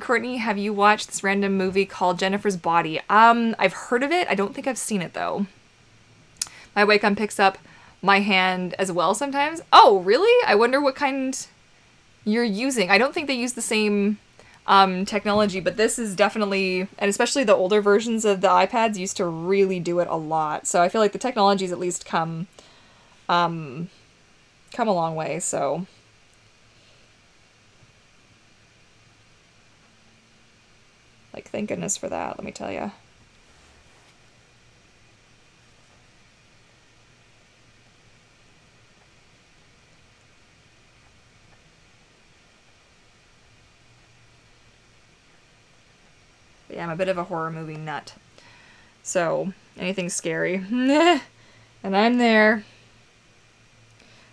Courtney, have you watched this random movie called Jennifer's Body? I've heard of it. I don't think I've seen it, though. My Wacom picks up my hand as well sometimes. Oh, really? I wonder what kind you're using. I don't think they use the same technology, but this is definitely, and especially the older versions of the iPads used to really do it a lot. So I feel like the technology's at least come a long way, so. Like, thank goodness for that, let me tell you. But yeah, I'm a bit of a horror movie nut. So, anything scary, and I'm there.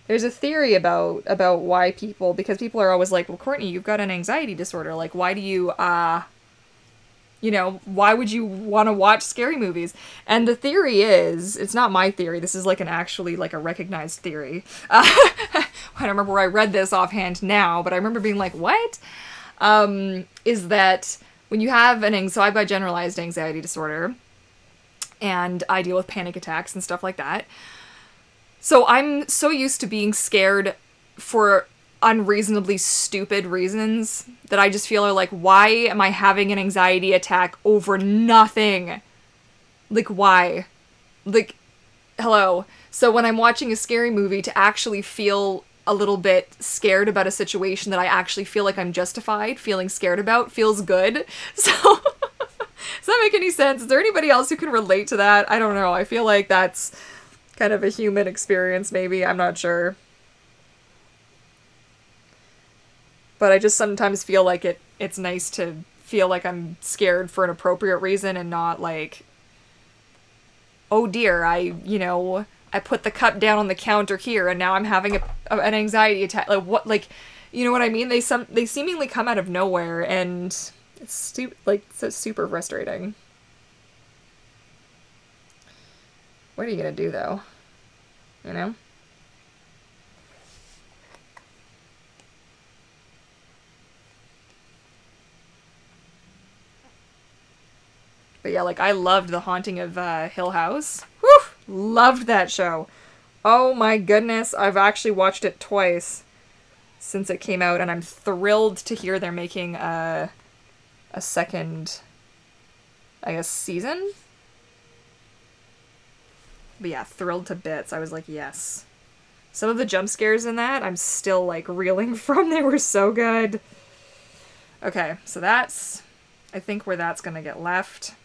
There's a theory about why people, because people are always like, well, Courtney, you've got an anxiety disorder. Like, why do you, you know, why would you want to watch scary movies? And the theory is, it's not my theory, this is like an actually like a recognized theory. I don't remember where I read this offhand now, but I remember being like, what? Is that when you have so I've got generalized anxiety disorder, and I deal with panic attacks and stuff like that. So I'm so used to being scared for unreasonably stupid reasons that I just feel are like, why am I having an anxiety attack over nothing? Like, why? Like, hello. So when I'm watching a scary movie, to actually feel a little bit scared about a situation that I actually feel like I'm justified feeling scared about feels good. So, does that make any sense? Is there anybody else who can relate to that? I don't know. I feel like that's kind of a human experience, maybe. I'm not sure. But I just sometimes feel like it's nice to feel like I'm scared for an appropriate reason and not like, oh dear, I put the cup down on the counter here and now I'm having an anxiety attack. Like, what, like, you know what I mean? They seemingly come out of nowhere, and it's so super frustrating. What are you gonna do, though? You know? But yeah, like, I loved The Haunting of Hill House. Whew! Loved that show. Oh my goodness, I've actually watched it twice since it came out, and I'm thrilled to hear they're making a second, I guess, season? But yeah, thrilled to bits. I was like, yes. Some of the jump scares in that, I'm still, like, reeling from. They were so good. Okay, so that's, I think, where that's gonna get left.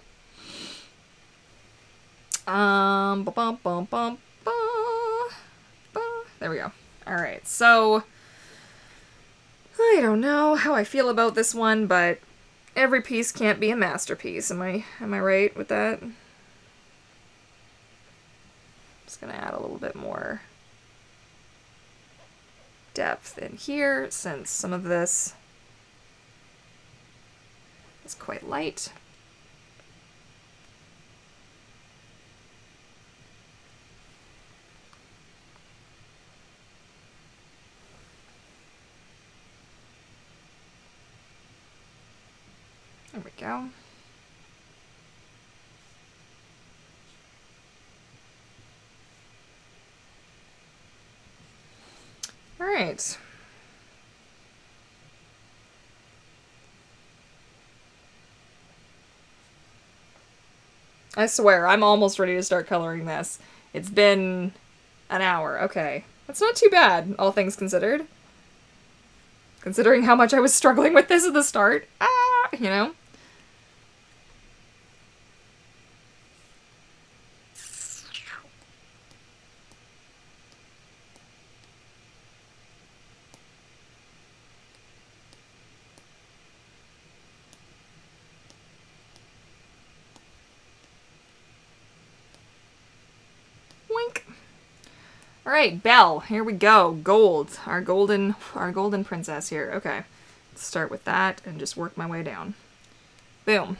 There we go. Alright, so I don't know how I feel about this one, but every piece can't be a masterpiece. Am I right with that? Just gonna add a little bit more depth in here, since some of this is quite light. There we go. All right. I swear, I'm almost ready to start coloring this. It's been an hour. Okay. That's not too bad, all things considered. Considering how much I was struggling with this at the start. Ah, you know? All right, Belle, here we go. Gold, our golden princess here. Okay, let's start with that and just work my way down. Boom.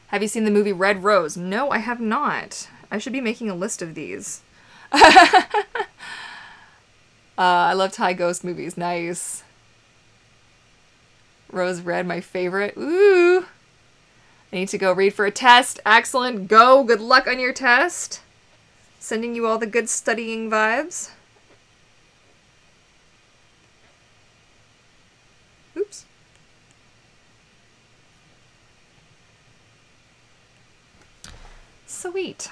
Have you seen the movie Red Rose? No, I have not. I should be making a list of these. I love Thai ghost movies. Nice. Rose red, my favorite. Ooh. I need to go read for a test. Excellent. Go. Good luck on your test. Sending you all the good studying vibes. Oops. Sweet.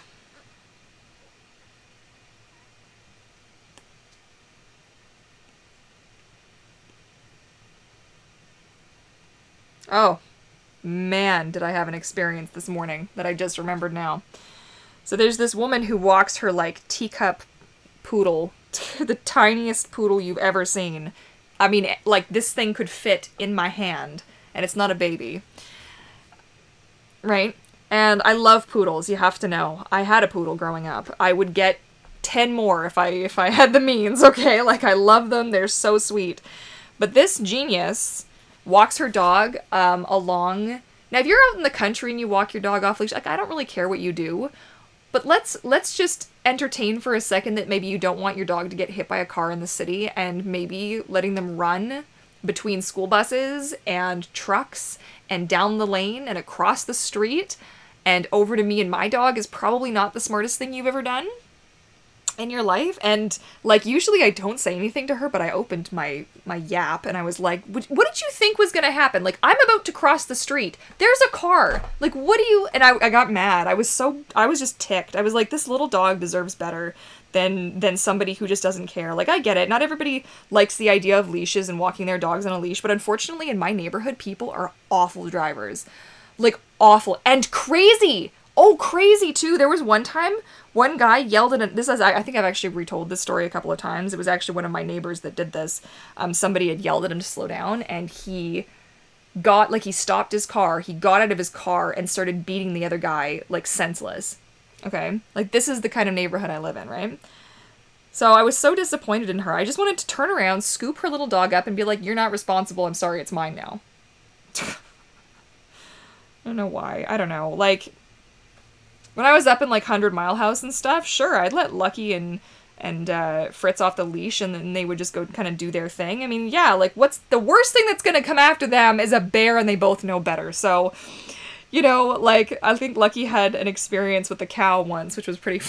Oh, man, did I have an experience this morning that I just remembered now. So there's this woman who walks her, like, teacup poodle, the tiniest poodle you've ever seen. I mean, like, this thing could fit in my hand, and it's not a baby. Right? And I love poodles, you have to know. I had a poodle growing up. I would get 10 more if I had the means, okay? Like, I love them, they're so sweet. But this genius walks her dog along. Now, if you're out in the country and you walk your dog off leash, like, I don't really care what you do, but let's just entertain for a second that maybe you don't want your dog to get hit by a car in the city, and maybe letting them run between school buses and trucks and down the lane and across the street and over to me and my dog is probably not the smartest thing you've ever done in your life. And, like, usually I don't say anything to her, but I opened my yap and I was like, what did you think was gonna happen? Like, I'm about to cross the street. There's a car. Like, what do you... And I got mad. I was just ticked. I was like, this little dog deserves better than somebody who just doesn't care. Like, I get it. Not everybody likes the idea of leashes and walking their dogs on a leash, but unfortunately in my neighborhood, people are awful drivers. Like, awful. And crazy! Oh, crazy, too. There was one time, one guy yelled at I think I've actually retold this story a couple of times. It was actually one of my neighbors that did this. Somebody had yelled at him to slow down, and he stopped his car, he got out of his car, and started beating the other guy, like, senseless. Okay? Like, this is the kind of neighborhood I live in, right? So I was so disappointed in her. I just wanted to turn around, scoop her little dog up, and be like, you're not responsible, I'm sorry, it's mine now. I don't know why. I don't know. Like... When I was up in, like, 100 Mile House and stuff, sure, I'd let Lucky and Fritz off the leash and then they would just go kind of do their thing. I mean, yeah, like, what's the worst thing that's gonna come after them is a bear and they both know better. So, you know, like, I think Lucky had an experience with a cow once, which was pretty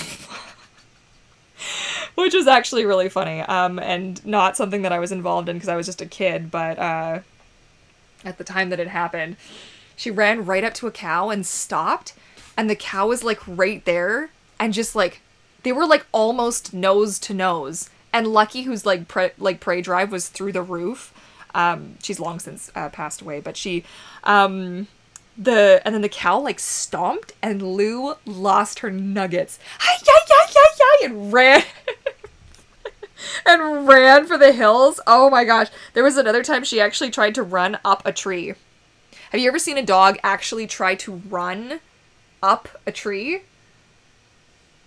which was actually really funny, and not something that I was involved in because I was just a kid, but at the time that it happened, she ran right up to a cow and stopped. And the cow was, like, right there, and just, like, they were, like, almost nose to nose. And Lucky, whose, like, prey drive was through the roof. She's long since passed away, but she, and then the cow, like, stomped, and Lou lost her nuggets. And ran, and ran for the hills. Oh my gosh. There was another time she actually tried to run up a tree. Have you ever seen a dog actually try to run up a tree?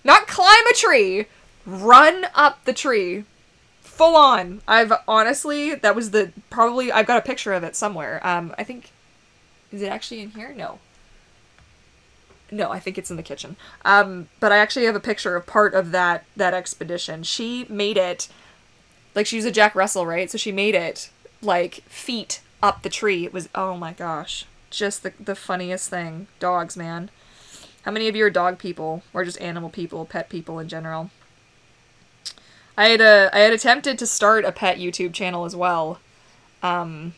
Not climb a tree! Run up the tree. Full on. I've honestly, that was I've got a picture of it somewhere. I think, is it actually in here? No. No, I think it's in the kitchen. But I actually have a picture of part of that expedition. She made it, like, she was a Jack Russell, right? So she made it, like, feet up the tree. It was, oh my gosh. Just the funniest thing. Dogs, man. How many of you are dog people, or just animal people, pet people in general? I had attempted to start a pet YouTube channel as well, and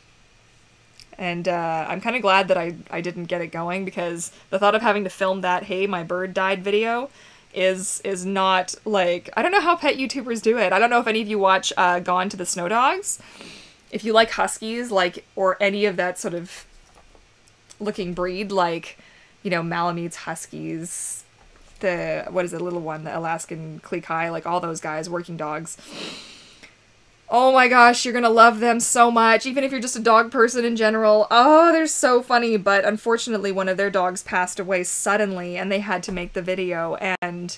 I'm kind of glad that I didn't get it going, because the thought of having to film that "Hey, my bird died" video is not, like, I don't know how pet YouTubers do it. I don't know if any of you watch Gone to the Snow Dogs. If you like huskies, like, or any of that sort of looking breed, like, you know, Malamutes, Huskies, what is it, little one, the Alaskan Klee-Kai, like all those guys, working dogs. Oh my gosh, you're gonna love them so much, even if you're just a dog person in general. Oh, they're so funny, but unfortunately one of their dogs passed away suddenly and they had to make the video, and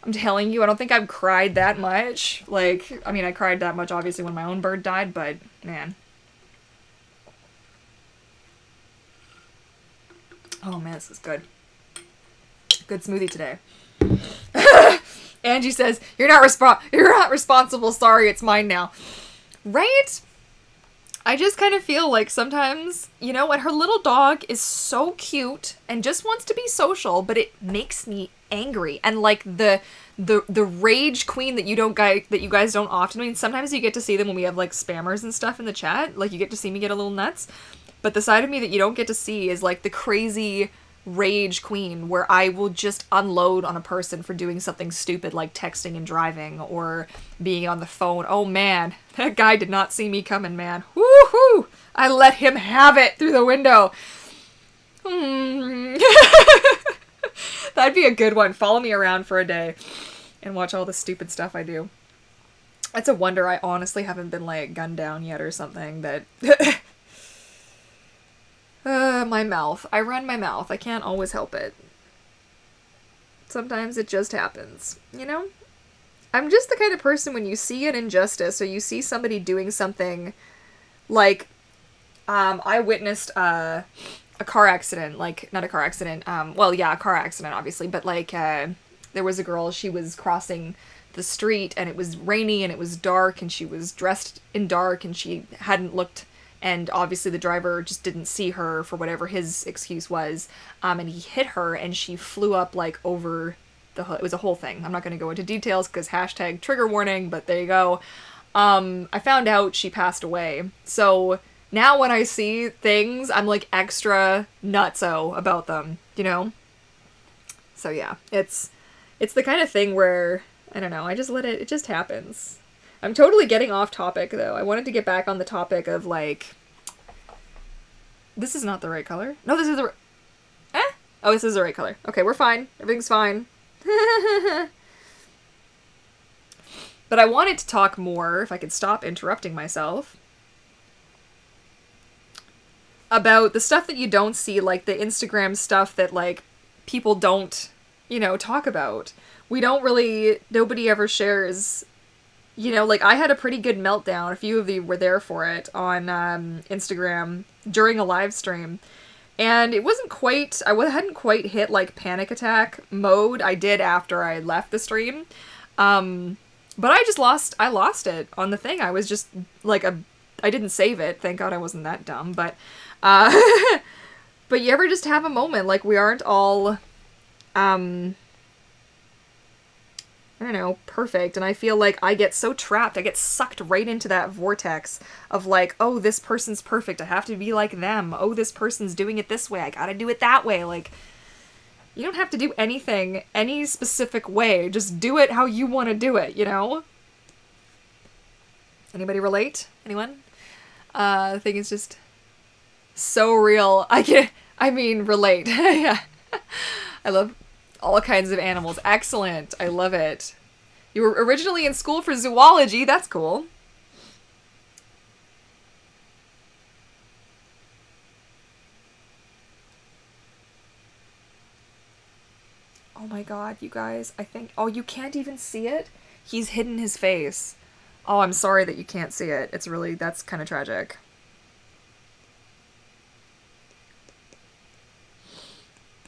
I'm telling you, I don't think I've cried that much. Like, I mean, I cried that much obviously when my own bird died, but man. Oh man, this is good. Good smoothie today. Angie says, you're not responsible. Sorry, it's mine now. Right? I just kind of feel like sometimes, you know, when her little dog is so cute and just wants to be social, but it makes me angry. And like the rage queen that you guys don't often, I mean, sometimes you get to see them when we have like spammers and stuff in the chat. Like you get to see me get a little nuts. But the side of me that you don't get to see is like the crazy rage queen where I will just unload on a person for doing something stupid like texting and driving or being on the phone. Oh man, that guy did not see me coming, man. Woohoo! I let him have it through the window. That'd be a good one. Follow me around for a day and watch all the stupid stuff I do. It's a wonder I honestly haven't been like gunned down yet or something. That my mouth. I run my mouth. I can't always help it. Sometimes it just happens, you know? I'm just the kind of person when you see an injustice or you see somebody doing something like, I witnessed a car accident, like, not a car accident, well, yeah, a car accident, obviously, but like, there was a girl, she was crossing the street and it was rainy and it was dark and she was dressed in dark and she hadn't looked. And obviously the driver just didn't see her for whatever his excuse was. And he hit her and she flew up like over the hood. It was a whole thing. I'm not going to go into details because hashtag trigger warning, but there you go. I found out she passed away. So now when I see things, I'm like extra nutso about them, you know? So yeah, it's the kind of thing where, I don't know, I just let it just happens. I'm totally getting off topic, though. I wanted to get back on the topic of, like... This is not the right color. No, this is the right... Oh, this is the right color. Okay, we're fine. Everything's fine. But I wanted to talk more, if I could stop interrupting myself, about the stuff that you don't see, like the Instagram stuff that, like, people don't, you know, talk about. We don't really... Nobody ever shares... You know, like, I had a pretty good meltdown, a few of you were there for it, on Instagram during a live stream. And it wasn't quite, I hadn't quite hit, like, panic attack mode. I did after I left the stream. But I lost it on the thing. I was just, like, I didn't save it. Thank God I wasn't that dumb. But, but you ever just have a moment, like, we aren't all, I don't know, perfect, and I feel like I get so trapped, I get sucked right into that vortex of like, oh, this person's perfect, I have to be like them, oh, this person's doing it this way, I gotta do it that way, like, you don't have to do anything any specific way, just do it how you want to do it, you know? Anybody relate? Anyone? The thing is just so real, I mean, relate, yeah. I love all kinds of animals. Excellent. I love it. You were originally in school for zoology. That's cool. Oh my god, you guys. I think... Oh, you can't even see it? He's hidden his face. Oh, I'm sorry that you can't see it. It's really... That's kind of tragic.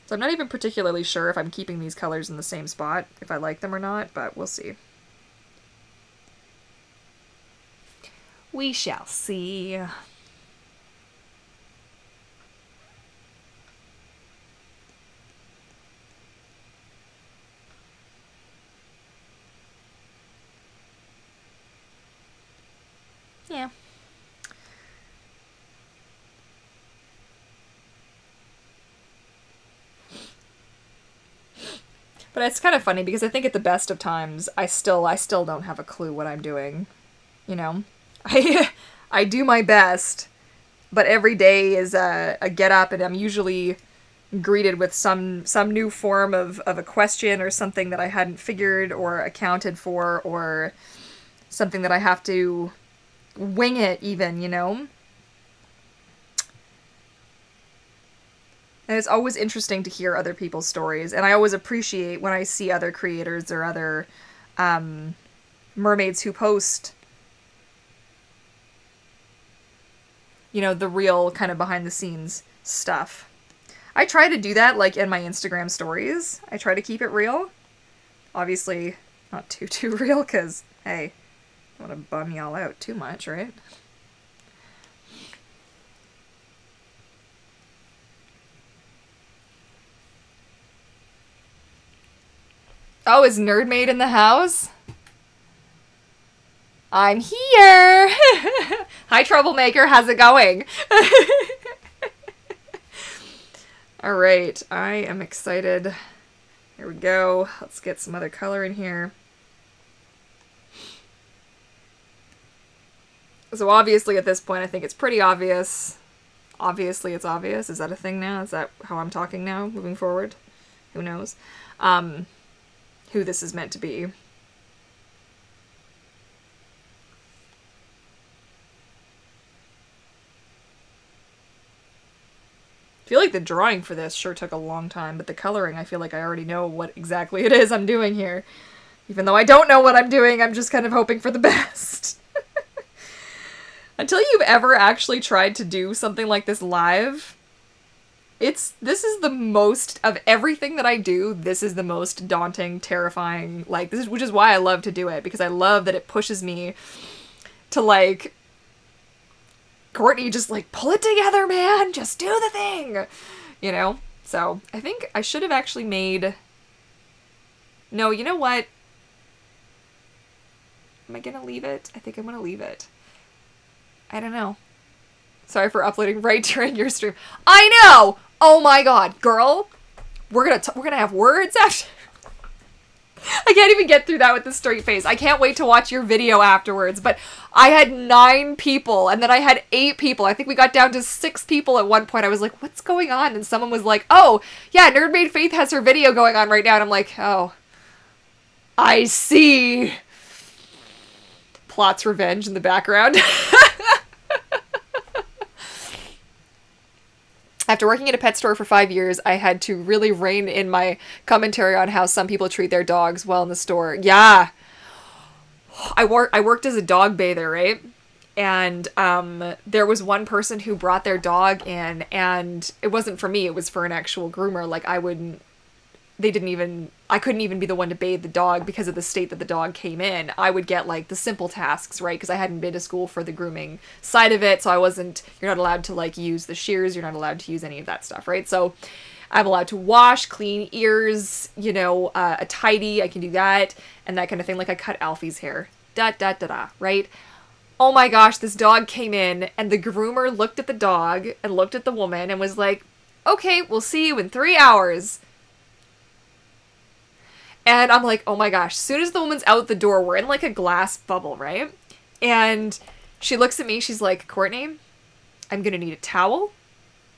So I'm not even particularly sure if I'm keeping these colors in the same spot, if I like them or not, but we'll see. We shall see. Yeah. But it's kind of funny because I think at the best of times, I still don't have a clue what I'm doing. You know? I do my best, but every day is a get up and I'm usually greeted with some new form of a question or something that I hadn't figured or accounted for or something that I have to wing it even, you know? And it's always interesting to hear other people's stories, and I always appreciate when I see other creators or other mermaids who post, you know, the real kind of behind-the-scenes stuff. I try to do that, like, in my Instagram stories. I try to keep it real. Obviously, not too real, because, hey, I don't want to bum y'all out too much, right? Oh, is Nerdmaid in the house? I'm here! Hi, Troublemaker, how's it going? Alright, I am excited. Here we go. Let's get some other color in here. So obviously at this point I think it's pretty obvious. Obviously it's obvious. Is that a thing now? Is that how I'm talking now, moving forward? Who knows? Who this is meant to be. I feel like the drawing for this sure took a long time, but the coloring, I feel like I already know what exactly it is I'm doing here. Even though I don't know what I'm doing, I'm just kind of hoping for the best. Until you've ever actually tried to do something like this live, this is the most, of everything that I do, this is the most daunting, terrifying, like, which is why I love to do it, because I love that it pushes me to, like, Courtney, just, like, pull it together, man! Just do the thing! You know? So, I think I should have actually made... No, you know what? Am I gonna leave it? I think I'm gonna leave it. I don't know. Sorry for uploading right during your stream. I know! Oh my god, girl! We're gonna have words after... I can't even get through that with a straight face. I can't wait to watch your video afterwards, but I had 9 people, and then I had 8 people. I think we got down to 6 people at one point. I was like, what's going on? And someone was like, oh, yeah, Nerdmaid Faith has her video going on right now. And I'm like, oh, I see. Plots revenge in the background. After working at a pet store for 5 years, I had to really rein in my commentary on how some people treat their dogs while in the store. Yeah. I worked as a dog bather, right? And there was one person who brought their dog in, and it wasn't for me, it was for an actual groomer. Like, I couldn't even be the one to bathe the dog because of the state that the dog came in. I would get, like, the simple tasks, right? Because I hadn't been to school for the grooming side of it, so you're not allowed to, like, use the shears, you're not allowed to use any of that stuff, right? So I'm allowed to wash, clean ears, you know, a tidy, I can do that, and that kind of thing. Like, I cut Alfie's hair, right? Oh my gosh, this dog came in, and the groomer looked at the dog and looked at the woman and was like, okay, we'll see you in 3 hours. And I'm like, oh my gosh, as soon as the woman's out the door, we're in like a glass bubble, right? And she looks at me, she's like, Courtney, I'm gonna need a towel,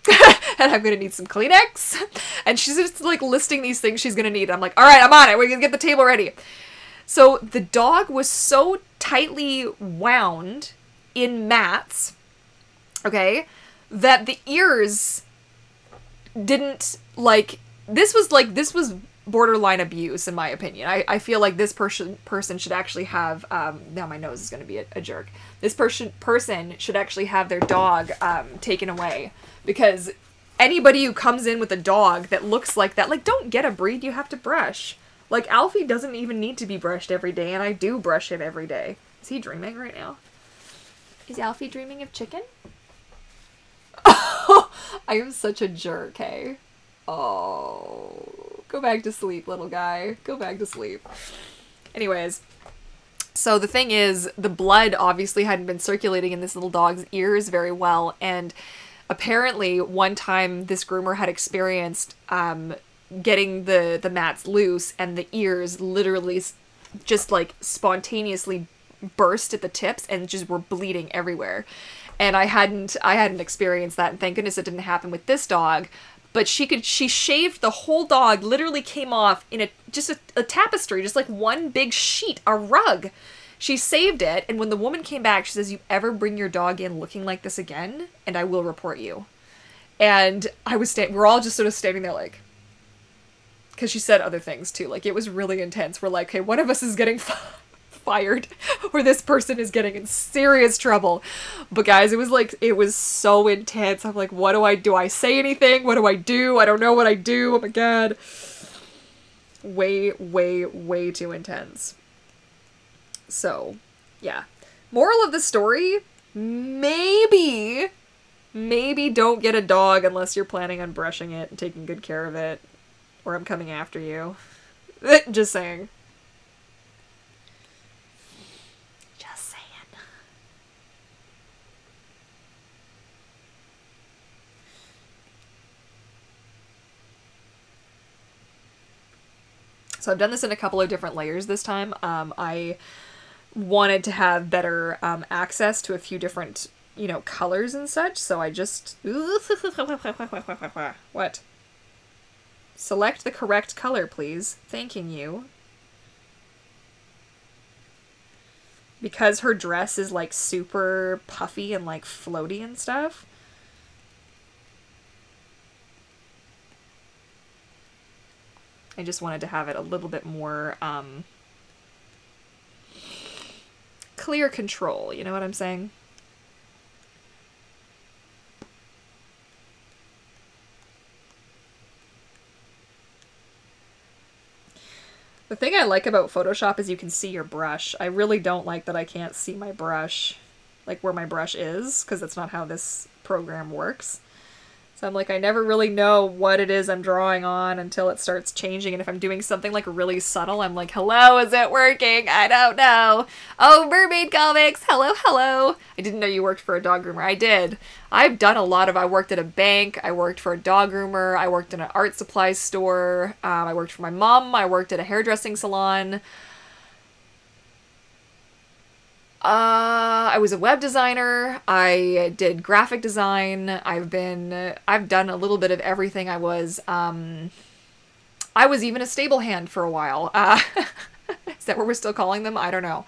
and I'm gonna need some Kleenex. And she's just like listing these things she's gonna need. I'm like, all right, I'm on it, we're gonna get the table ready. So the dog was so tightly wound in mats, okay, that the ears didn't, like, this was borderline abuse, in my opinion. I feel like this person should actually have, now my nose is going to be a jerk. This person should actually have their dog taken away, because anybody who comes in with a dog that looks like that, like, don't get a breed you have to brush. Like, Alfie doesn't even need to be brushed every day, and I do brush him every day. Is he dreaming right now? Is Alfie dreaming of chicken? I am such a jerk, hey? Oh, go back to sleep, little guy. Go back to sleep. Anyways, so the thing is, the blood obviously hadn't been circulating in this little dog's ears very well, and apparently one time this groomer had experienced getting the mats loose, and the ears literally just, like, spontaneously burst at the tips and just were bleeding everywhere. And I hadn't experienced that, and thank goodness it didn't happen with this dog. But she shaved the whole dog, literally came off in a tapestry, just like one big sheet, a rug. She saved it, and when the woman came back, she says, you ever bring your dog in looking like this again, and I will report you. And we're all just sort of standing there like, because she said other things too, like, it was really intense. We're like, okay, one of us is getting fired or this person is getting in serious trouble. But guys, it was like, it was so intense. I'm like, what do? Do I say anything? What do I do? I don't know what I do. Oh my god. Way, way, way too intense. So, yeah. Moral of the story, maybe don't get a dog unless you're planning on brushing it and taking good care of it, or I'm coming after you. Just saying. Just saying. So I've done this in a couple of different layers this time. I wanted to have better access to a few different, you know, colors and such, so I just... What? Select the correct color, please. Thanking you. Because her dress is, like, super puffy and, like, floaty and stuff. I just wanted to have it a little bit more, clear control, you know what I'm saying? The thing I like about Photoshop is you can see your brush. I really don't like that I can't see my brush, like where my brush is, because that's not how this program works. So I'm like, I never really know what it is I'm drawing on until it starts changing, and if I'm doing something like really subtle, I'm like, hello, is it working? I don't know. Oh, Mermaid Comics, hello, hello. I didn't know you worked for a dog groomer. I did. I've done a lot of, I worked at a bank, I worked for a dog groomer, I worked in an art supply store, I worked for my mom, I worked at a hairdressing salon. I was a web designer, I did graphic design, I've done a little bit of everything. I was even a stable hand for a while. Is that what we're still calling them? I don't know.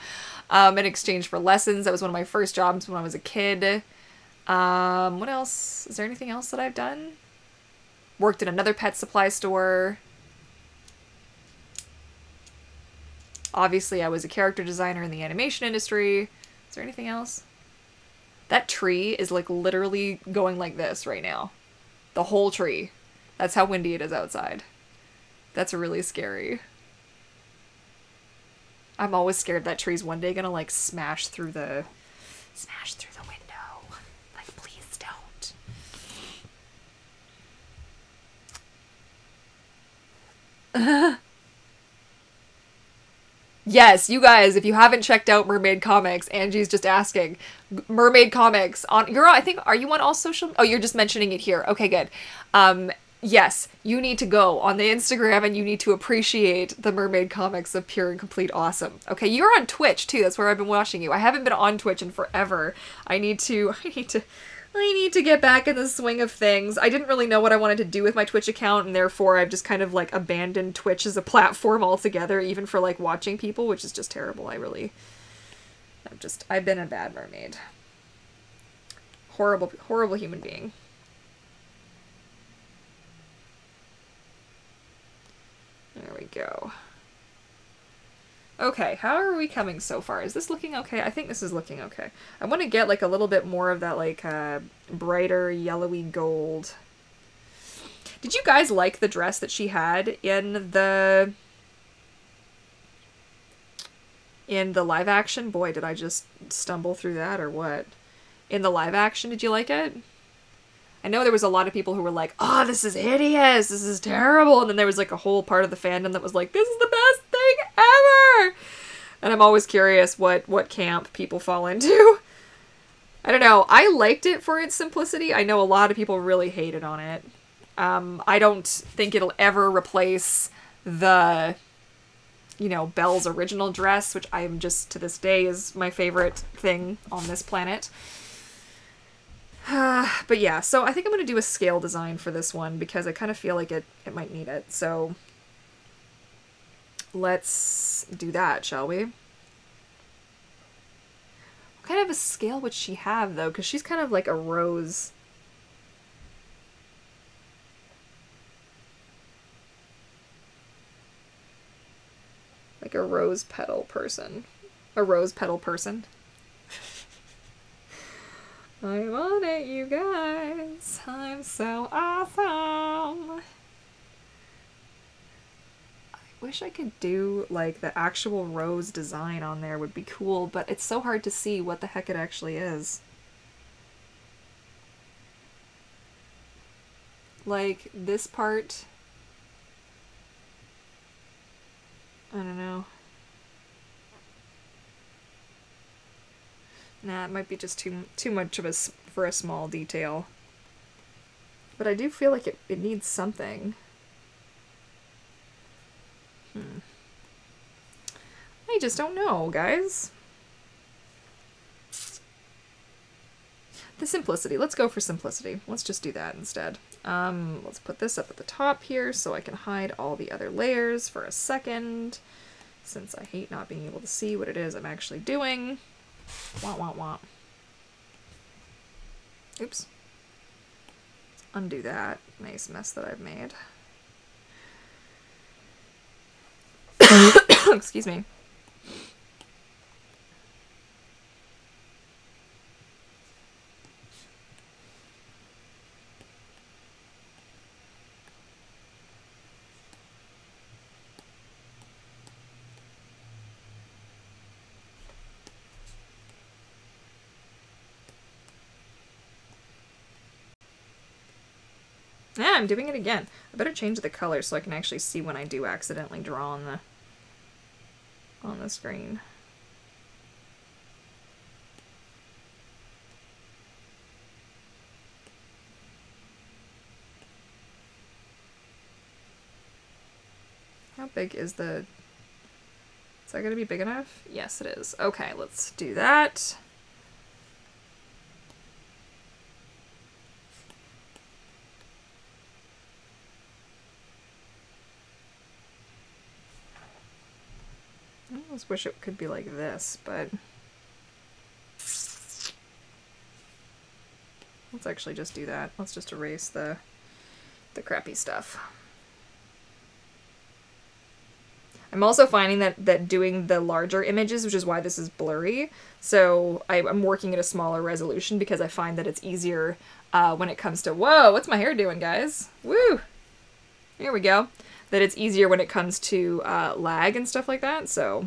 In exchange for lessons. That was one of my first jobs when I was a kid. What else? Is there anything else that I've done? Worked in another pet supply store. Obviously, I was a character designer in the animation industry. Is there anything else? That tree is like literally going like this right now. The whole tree. That's how windy it is outside. That's really scary. I'm always scared that tree's one day gonna like smash through the window. Like, please don't. Yes, you guys, if you haven't checked out Mermaid Comics, Angie's just asking. Mermaid Comics on I think, are you on all social? Oh, you're just mentioning it here. Okay, good. Yes, you need to go on the Instagram and you need to appreciate the Mermaid Comics of Pure and Complete Awesome. Okay, you're on Twitch too. That's where I've been watching you. I haven't been on Twitch in forever. I need to get back in the swing of things. I didn't really know what I wanted to do with my Twitch account, and therefore I've just kind of like abandoned Twitch as a platform altogether, even for like watching people, which is just terrible. I've been a bad mermaid. Horrible, horrible human being. There we go. Okay, how are we coming so far? Is this looking okay? I think this is looking okay. I want to get like a little bit more of that like brighter yellowy gold. Did you guys like the dress that she had in the live action? Boy, did I just stumble through that or what? In the live action, did you like it? I know there was a lot of people who were like, oh, this is hideous, this is terrible, and then there was like a whole part of the fandom that was like, this is the best thing ever! And I'm always curious what camp people fall into. I don't know, I liked it for its simplicity. I know a lot of people really hated on it. I don't think it'll ever replace the, you know, Belle's original dress, which I am just, to this day, is my favorite thing on this planet. But yeah, so I think I'm going to do a scale design for this one because I kind of feel like it might need it. So let's do that, shall we? What kind of a scale would she have, though? Because she's kind of like a rose. Like a rose petal person. A rose petal person. I'm on it, you guys. I'm so awesome. I wish I could do, like, the actual rose design on there would be cool, but it's so hard to see what the heck it actually is. Like, this part... I don't know. Nah, it might be just too much of for a small detail. But I do feel like it needs something. I just don't know, guys. The simplicity. Let's go for simplicity. Let's just do that instead. Let's put this up at the top here so I can hide all the other layers for a second, since I hate not being able to see what it is I'm actually doing. Wah, wah, wah. Oops. Let's undo that nice mess that I've made. Excuse me. Yeah, I'm doing it again. I better change the color so I can actually see when I do accidentally draw on the screen. How big is the... Is that gonna be big enough? Yes, it is. Okay, let's do that. I almost wish it could be like this, but let's actually just do that. Let's just erase the crappy stuff. I'm also finding that doing the larger images, which is why this is blurry, so I'm working at a smaller resolution because I find that it's easier when it comes to... Whoa, what's my hair doing, guys? Woo! Here we go. That it's easier when it comes to lag and stuff like that, so...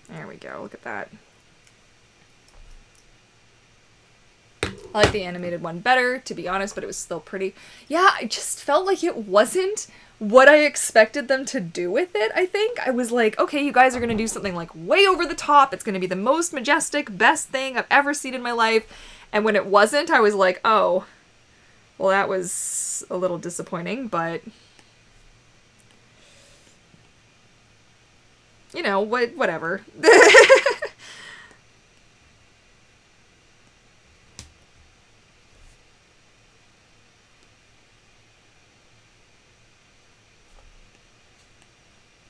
There we go, look at that. I like the animated one better, to be honest, but it was still pretty. Yeah, I just felt like it wasn't what I expected them to do with it, I think. I was like, okay, you guys are gonna do something like way over the top. It's gonna be the most majestic, best thing I've ever seen in my life. And when it wasn't, I was like, oh, well, that was a little disappointing, but... You know, whatever.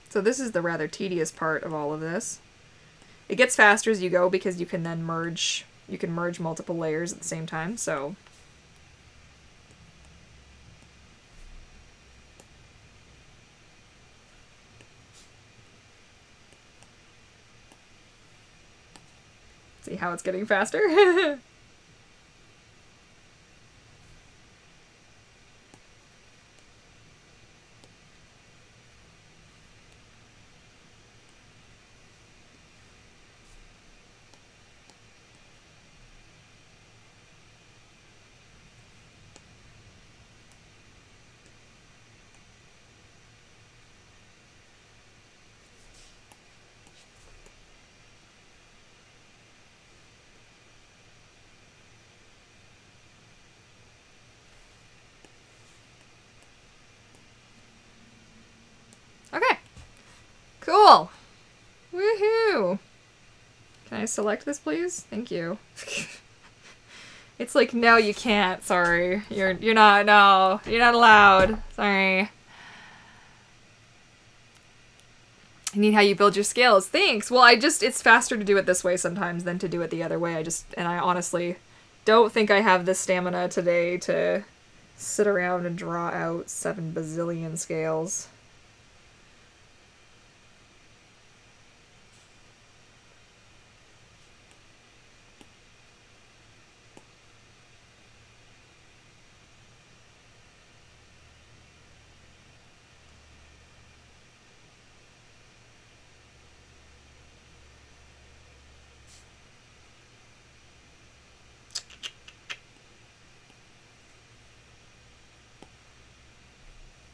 So this is the rather tedious part of all of this. It gets faster as you go because you can then merge multiple layers at the same time, so... See how it's getting faster? Okay. Cool. Woohoo! Can I select this, please? Thank you. It's like, no, you can't. Sorry. You're not, no. You're not allowed. Sorry. I need how you build your skills. Thanks. Well, it's faster to do it this way sometimes than to do it the other way. And I honestly don't think I have the stamina today to sit around and draw out 7 bazillion scales.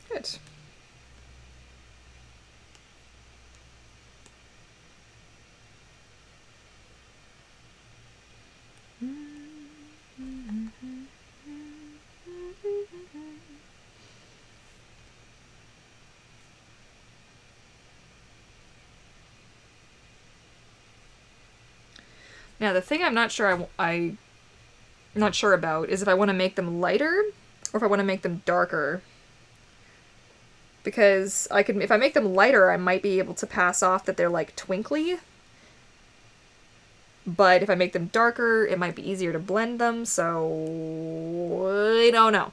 Good. Now the thing I'm not sure I'm not sure about is if I want to make them lighter or if I want to make them darker. Because I could, if I make them lighter, I might be able to pass off that they're like twinkly. But if I make them darker, it might be easier to blend them, so I don't know.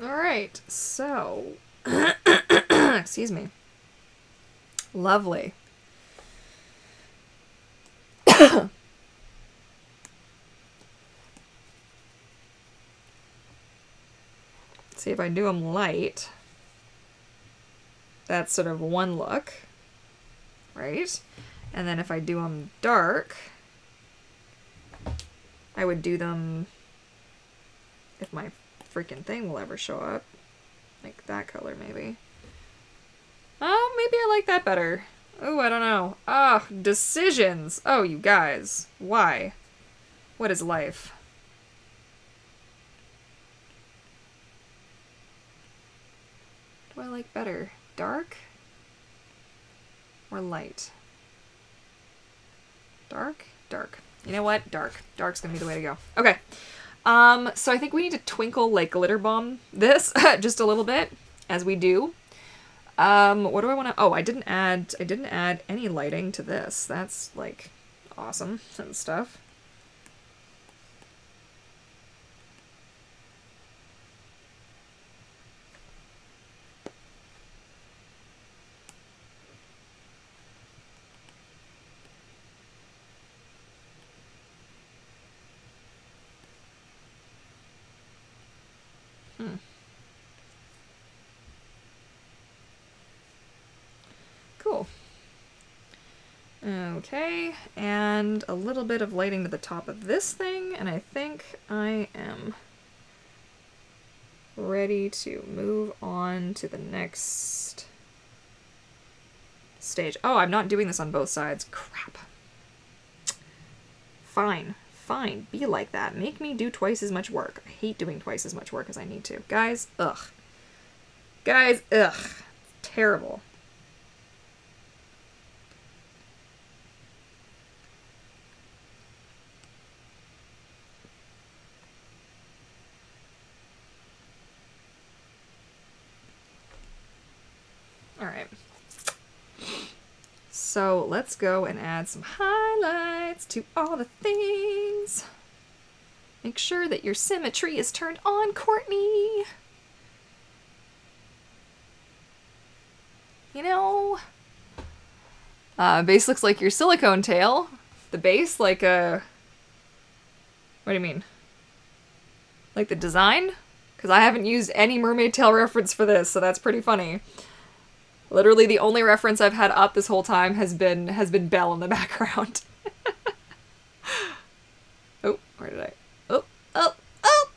Alright, so, excuse me. Lovely. See, if I do them light, that's sort of one look, right? And then if I do them dark, I would do them, if my freaking thing will ever show up, like that color maybe. Oh, maybe I like that better. Oh, I don't know. Ah, decisions. Oh, you guys. Why? What is life? What do I like better? Dark? Or light? Dark? Dark. You know what? Dark. Dark's gonna be the way to go. Okay. So I think we need to twinkle, like, glitter bomb this just a little bit, as we do. What do I want to... Oh, I didn't add any lighting to this. That's, like, awesome and stuff. Cool. Okay, and a little bit of lighting to the top of this thing, and I think I am ready to move on to the next stage. Oh, I'm not doing this on both sides. Crap. Fine. Fine. Be like that. Make me do twice as much work. I hate doing twice as much work as I need to. Guys, ugh. Guys, ugh. Terrible. Alright. So let's go and add some highlights to all the things. Make sure that your symmetry is turned on, Courtney. You know, base looks like your silicone tail. The base, like a... What do you mean? Like the design? Because I haven't used any mermaid tail reference for this, so that's pretty funny. Literally the only reference I've had up this whole time has been Belle in the background. Oh, where did I... Oh, oh, oh!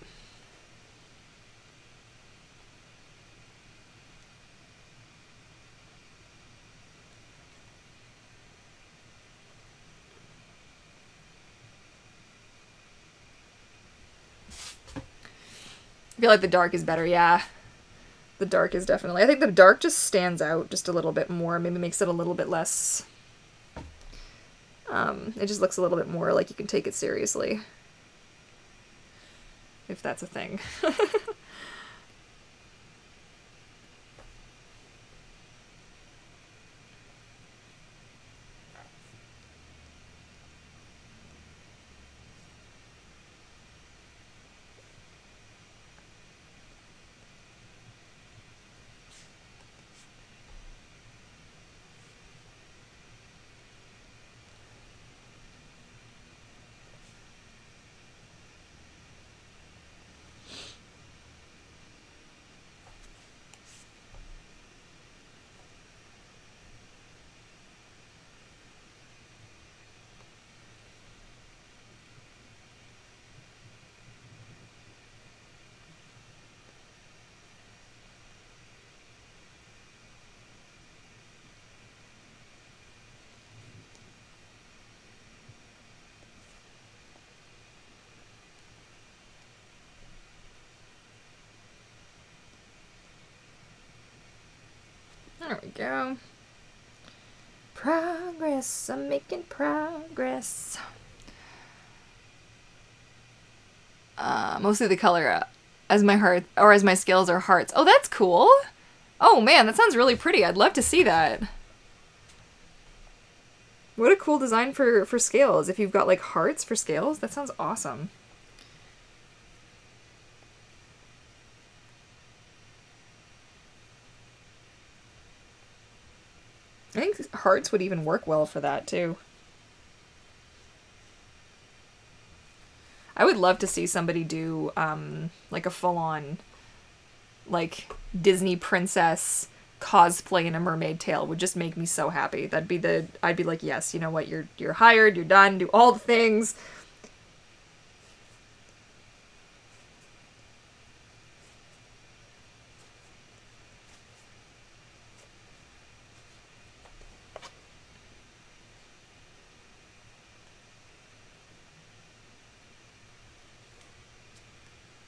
I feel like the dark is better, yeah. The dark is definitely... I think the dark just stands out just a little bit more. Maybe makes it a little bit less... it just looks a little bit more like you can take it seriously. If that's a thing. There we go. Progress, I'm making progress. Mostly the color as my heart, or as my scales are hearts. Oh, that's cool. Oh man, that sounds really pretty. I'd love to see that. What a cool design for scales. If you've got like hearts for scales, that sounds awesome. I think hearts would even work well for that too. I would love to see somebody do like a full-on like Disney princess cosplay in a mermaid tail. Would just make me so happy. That'd be the... I'd be like, yes, you know what, you're hired, you're done, do all the things.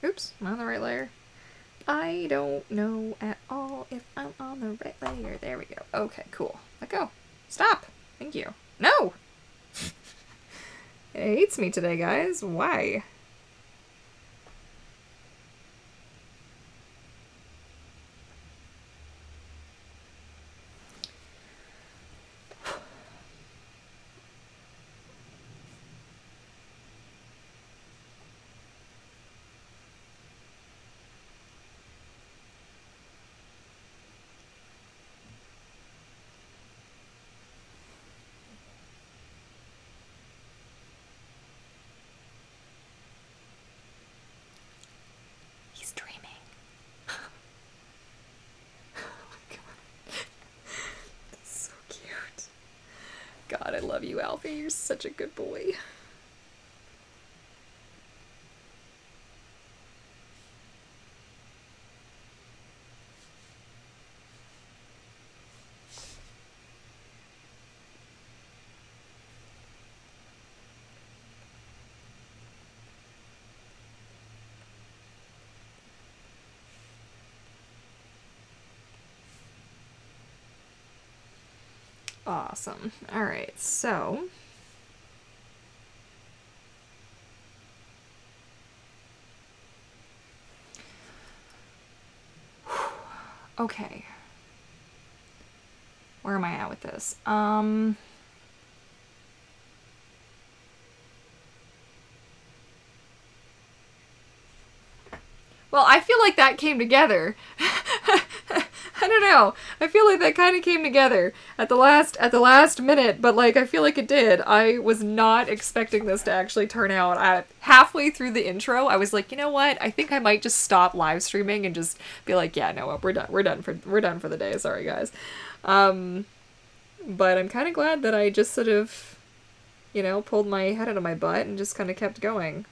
Oops, am I on the right layer? I don't know at all if I'm on the right layer. There we go. Okay, cool. Let go. Stop. Thank you. No! It hates me today, guys. Why? God, I love you, Alfie. You're such a good boy. Awesome. All right, so okay. Where am I at with this? Well, I feel like that came together. I don't know. I feel like that kind of came together at the last minute, but like I feel like it did. I was not expecting this to actually turn out. Halfway through the intro, I was like, you know what? I think I might just stop live streaming and just be like, yeah, no, we're done. We're done for the day. Sorry, guys. But I'm kind of glad that I just sort of, you know, pulled my head out of my butt and just kind of kept going.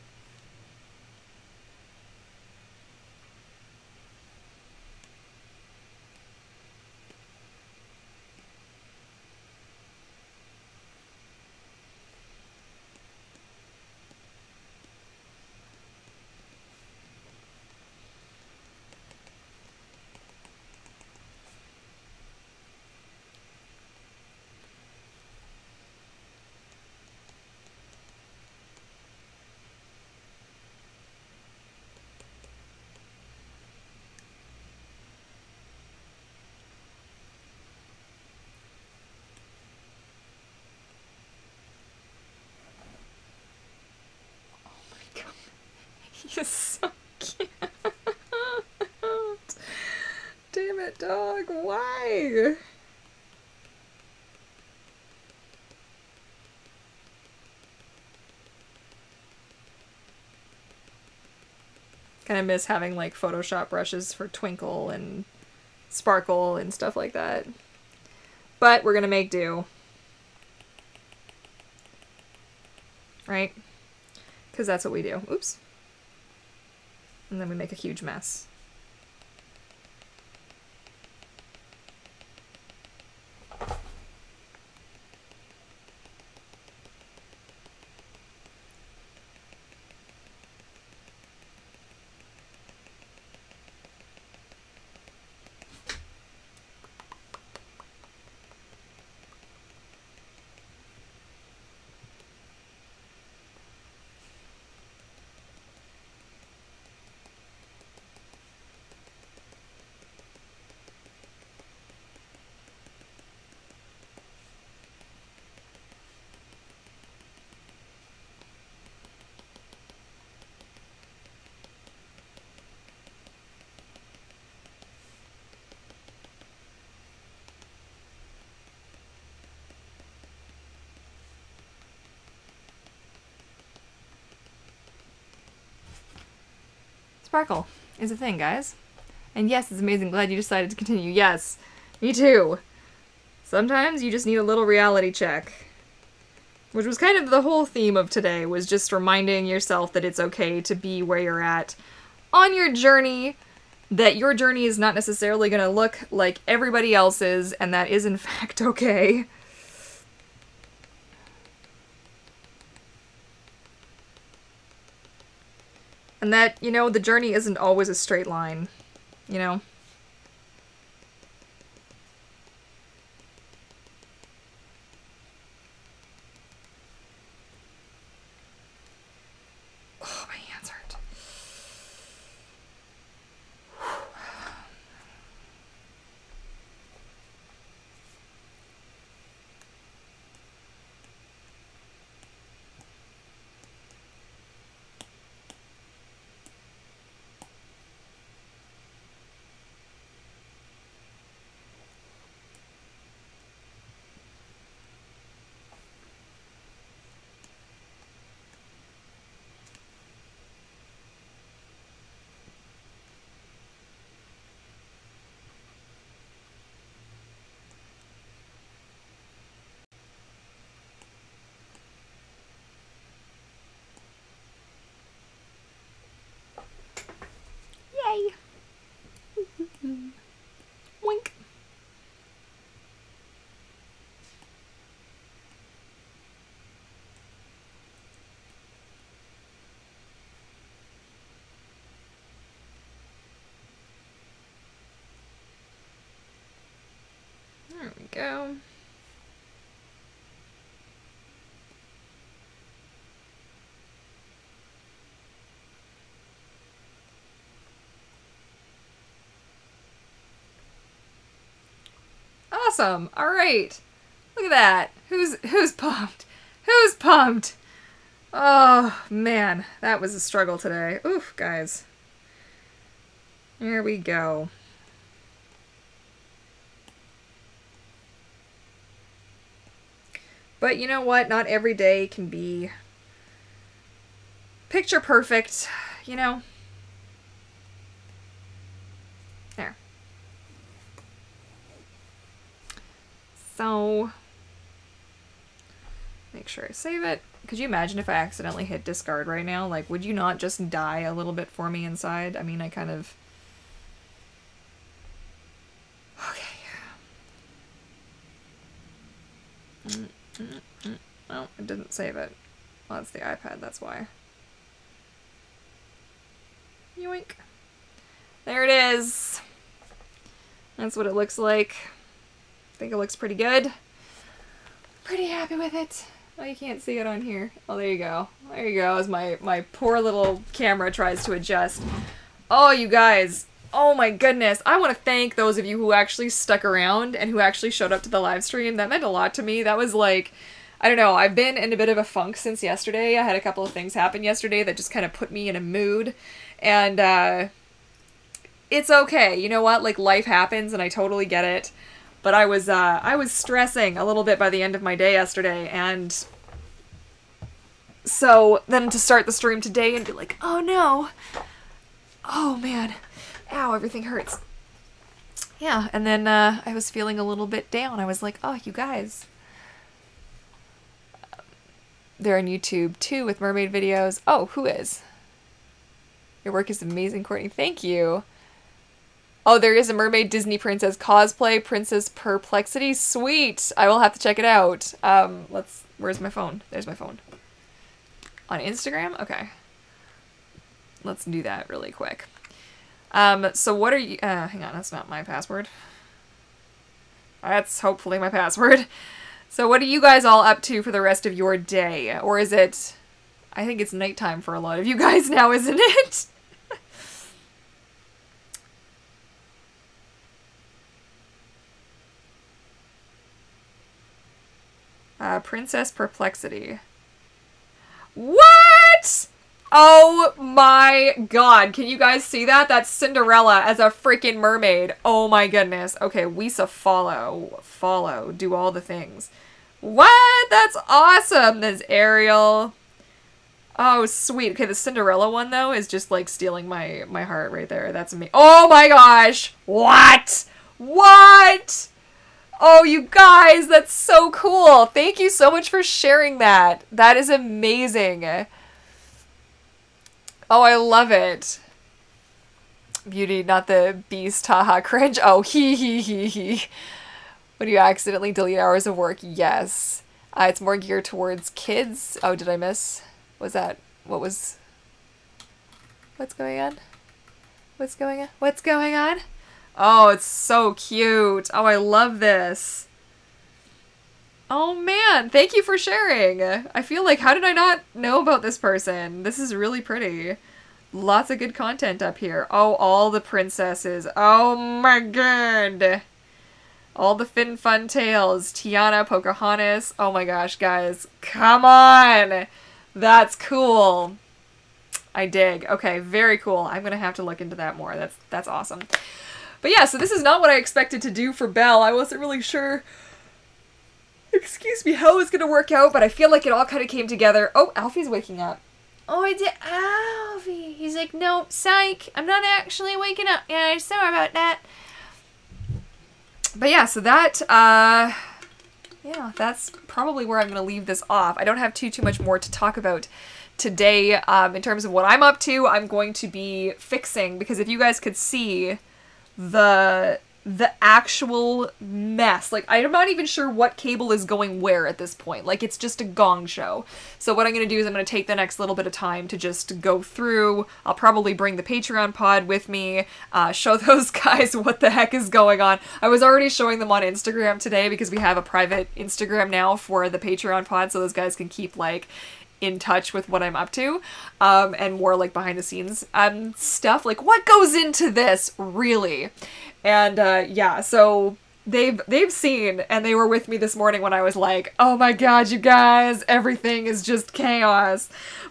So cute. Damn it, dog. Why? Kind of miss having like Photoshop brushes for twinkle and sparkle and stuff like that. But we're gonna make do. Right? Because that's what we do. Oops. And then we make a huge mess. Sparkle is a thing, guys. And yes, it's amazing. Glad you decided to continue. Yes, me too. Sometimes you just need a little reality check. Which was kind of the whole theme of today, was just reminding yourself that it's okay to be where you're at on your journey, that your journey is not necessarily going to look like everybody else's, and that is in fact okay. And that, you know, the journey isn't always a straight line, you know? Oh, my hands hurt. Yay! Wink. There we go. Awesome. All right. Look at that. Who's pumped? Who's pumped? Oh, man. That was a struggle today. Oof, guys. Here we go. But you know what? Not every day can be picture perfect, you know? There. So, make sure I save it. Could you imagine if I accidentally hit discard right now? Like, would you not just die a little bit for me inside? I mean, I kind of... Okay. Oh, it didn't save it. Well, that's the iPad, that's why. Yoink. There it is. That's what it looks like. I think it looks pretty good. Pretty happy with it. Oh, you can't see it on here. Oh, there you go. There you go, as my poor little camera tries to adjust. Oh, you guys. Oh my goodness. I want to thank those of you who actually stuck around and who actually showed up to the live stream. That meant a lot to me. That was like, I don't know. I've been in a bit of a funk since yesterday. I had a couple of things happen yesterday that just kind of put me in a mood. And, it's okay. You know what? Like, life happens and I totally get it. But I was stressing a little bit by the end of my day yesterday, and so then to start the stream today and be like, oh no. Oh man. Ow, everything hurts. Yeah, and then I was feeling a little bit down. I was like, oh, you guys. They're on YouTube too with mermaid videos. Oh, who is? Your work is amazing, Courtney. Thank you. Oh, there is a mermaid Disney princess cosplay, Princess Perplexity. Sweet. I will have to check it out. Where's my phone? There's my phone. On Instagram? Okay. Let's do that really quick. So what are you, hang on, that's not my password. That's hopefully my password. So what are you guys all up to for the rest of your day? Or is it, I think it's nighttime for a lot of you guys now, isn't it? Princess Perplexity. What? Oh my god. Can you guys see that? That's Cinderella as a freaking mermaid. Oh my goodness. Okay, Wisa follow. Follow. Do all the things. What? That's awesome. There's Ariel. Oh, sweet. Okay, the Cinderella one, though, is just, like, stealing my heart right there. That's amazing. Oh my gosh! What? What? Oh, you guys, that's so cool. Thank you so much for sharing that. That is amazing. Oh, I love it. Beauty, not the beast. Haha, cringe. Oh, hee. When you accidentally delete hours of work, yes. It's more geared towards kids. Oh, did I miss? Was that, what's going on? What's going on? Oh, it's so cute. Oh, I love this. Oh man, thank you for sharing. I feel like, how did I not know about this person? This is really pretty. Lots of good content up here. Oh, all the princesses. Oh my god. All the Fin Fun Tales. Tiana, Pocahontas. Oh my gosh, guys. Come on. That's cool. I dig. Okay, very cool. I'm gonna have to look into that more. That's awesome. But yeah, so this is not what I expected to do for Belle. I wasn't really sure, excuse me, how it was gonna work out, but I feel like it all kind of came together. Oh, Alfie's waking up. Oh, I did. Alfie. He's like, no, psych. I'm not actually waking up. Yeah, I'm sorry about that. But yeah, so that, yeah, that's probably where I'm going to leave this off. I don't have too much more to talk about today. In terms of what I'm up to, I'm going to be fixing, because if you guys could see the actual mess, like, I'm not even sure what cable is going where at this point. Like, it's just a gong show. So what I'm going to do is I'm going to take the next little bit of time to just go through. I'll probably bring the Patreon pod with me, show those guys what the heck is going on. I was already showing them on Instagram today because we have a private Instagram now for the Patreon pod, so those guys can keep, like, in touch with what I'm up to, and more like behind the scenes stuff, like what goes into this really. And yeah, so they've seen, and they were with me this morning when I was like, oh my god, you guys, everything is just chaos.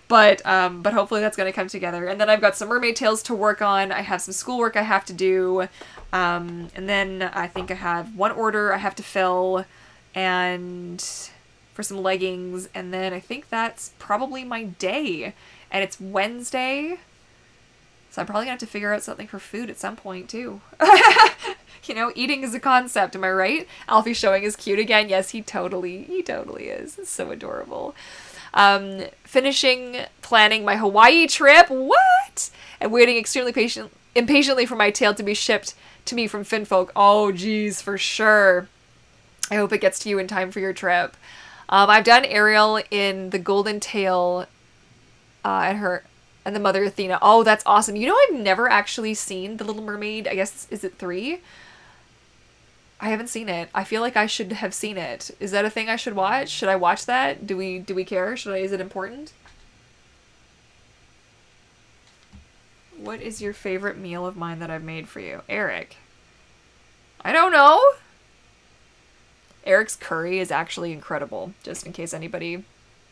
But hopefully that's gonna come together. And then I've got some mermaid tails to work on. I have some schoolwork I have to do, and then I think I have one order I have to fill, and for some leggings, and then I think that's probably my day. And it's Wednesday, so I'm probably gonna have to figure out something for food at some point too. You know, eating is a concept, am I right? Alfie's showing his cute again. Yes, he totally is. It's so adorable. Finishing planning my Hawaii trip. What? And waiting extremely impatiently for my tail to be shipped to me from Finfolk. Oh geez, for sure. I hope it gets to you in time for your trip. I've done Ariel in the Golden Tail, and the Mother Athena. Oh, that's awesome. You know, I've never actually seen The Little Mermaid. I guess, is it 3? I haven't seen it. I feel like I should have seen it. Is that a thing I should watch? Should I watch that? Do we care? Is it important? What is your favorite meal of mine that I've made for you? Eric. I don't know. Eric's curry is actually incredible, just in case anybody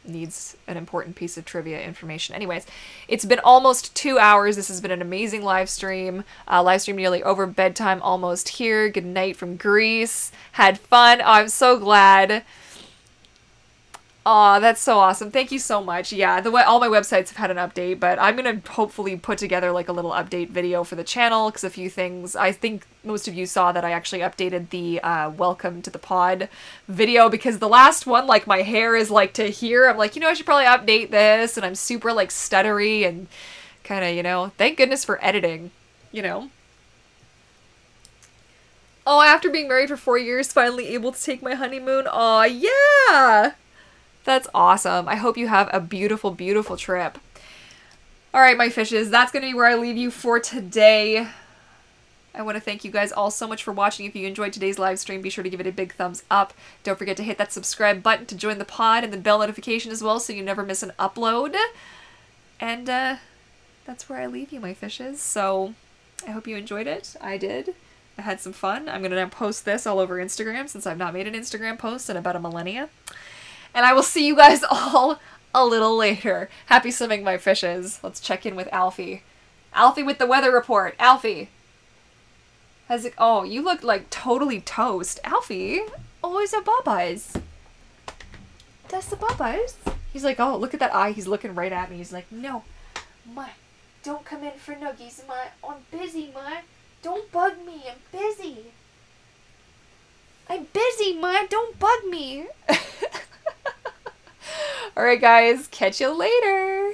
needs an important piece of trivia information. Anyways, it's been almost 2 hours. This has been an amazing live stream. Live stream nearly over, bedtime almost here. Good night from Greece. Had fun. Oh, I'm so glad. Aw, that's so awesome. Thank you so much. Yeah, all my websites have had an update, but I'm going to hopefully put together like a little update video for the channel, because a few things, I think most of you saw that I actually updated the welcome to the pod video, because the last one, like my hair is like to here. I'm like, you know, I should probably update this, and I'm super like stuttery and kind of, you know, thank goodness for editing, you know. Oh, after being married for 4 years, finally able to take my honeymoon. Aw, yeah! That's awesome. I hope you have a beautiful, beautiful trip. All right, my fishes, that's going to be where I leave you for today. I want to thank you guys all so much for watching. If you enjoyed today's live stream, be sure to give it a big thumbs up. Don't forget to hit that subscribe button to join the pod and the bell notification as well, so you never miss an upload. And that's where I leave you, my fishes. So I hope you enjoyed it. I did. I had some fun. I'm going to now post this all over Instagram, since I've not made an Instagram post in about a millennia. And I will see you guys all a little later. Happy swimming, my fishes. Let's check in with Alfie. Alfie with the weather report. Alfie. How's it? Oh, you look like totally toast. Alfie. Oh, it's a Popeyes. That's the Popeyes. He's like, oh, look at that eye. He's looking right at me. He's like, no, Ma, don't come in for nuggies, Ma. I'm busy, Ma. Don't bug me. I'm busy. I'm busy, Ma. Don't bug me. Alright guys, catch you later!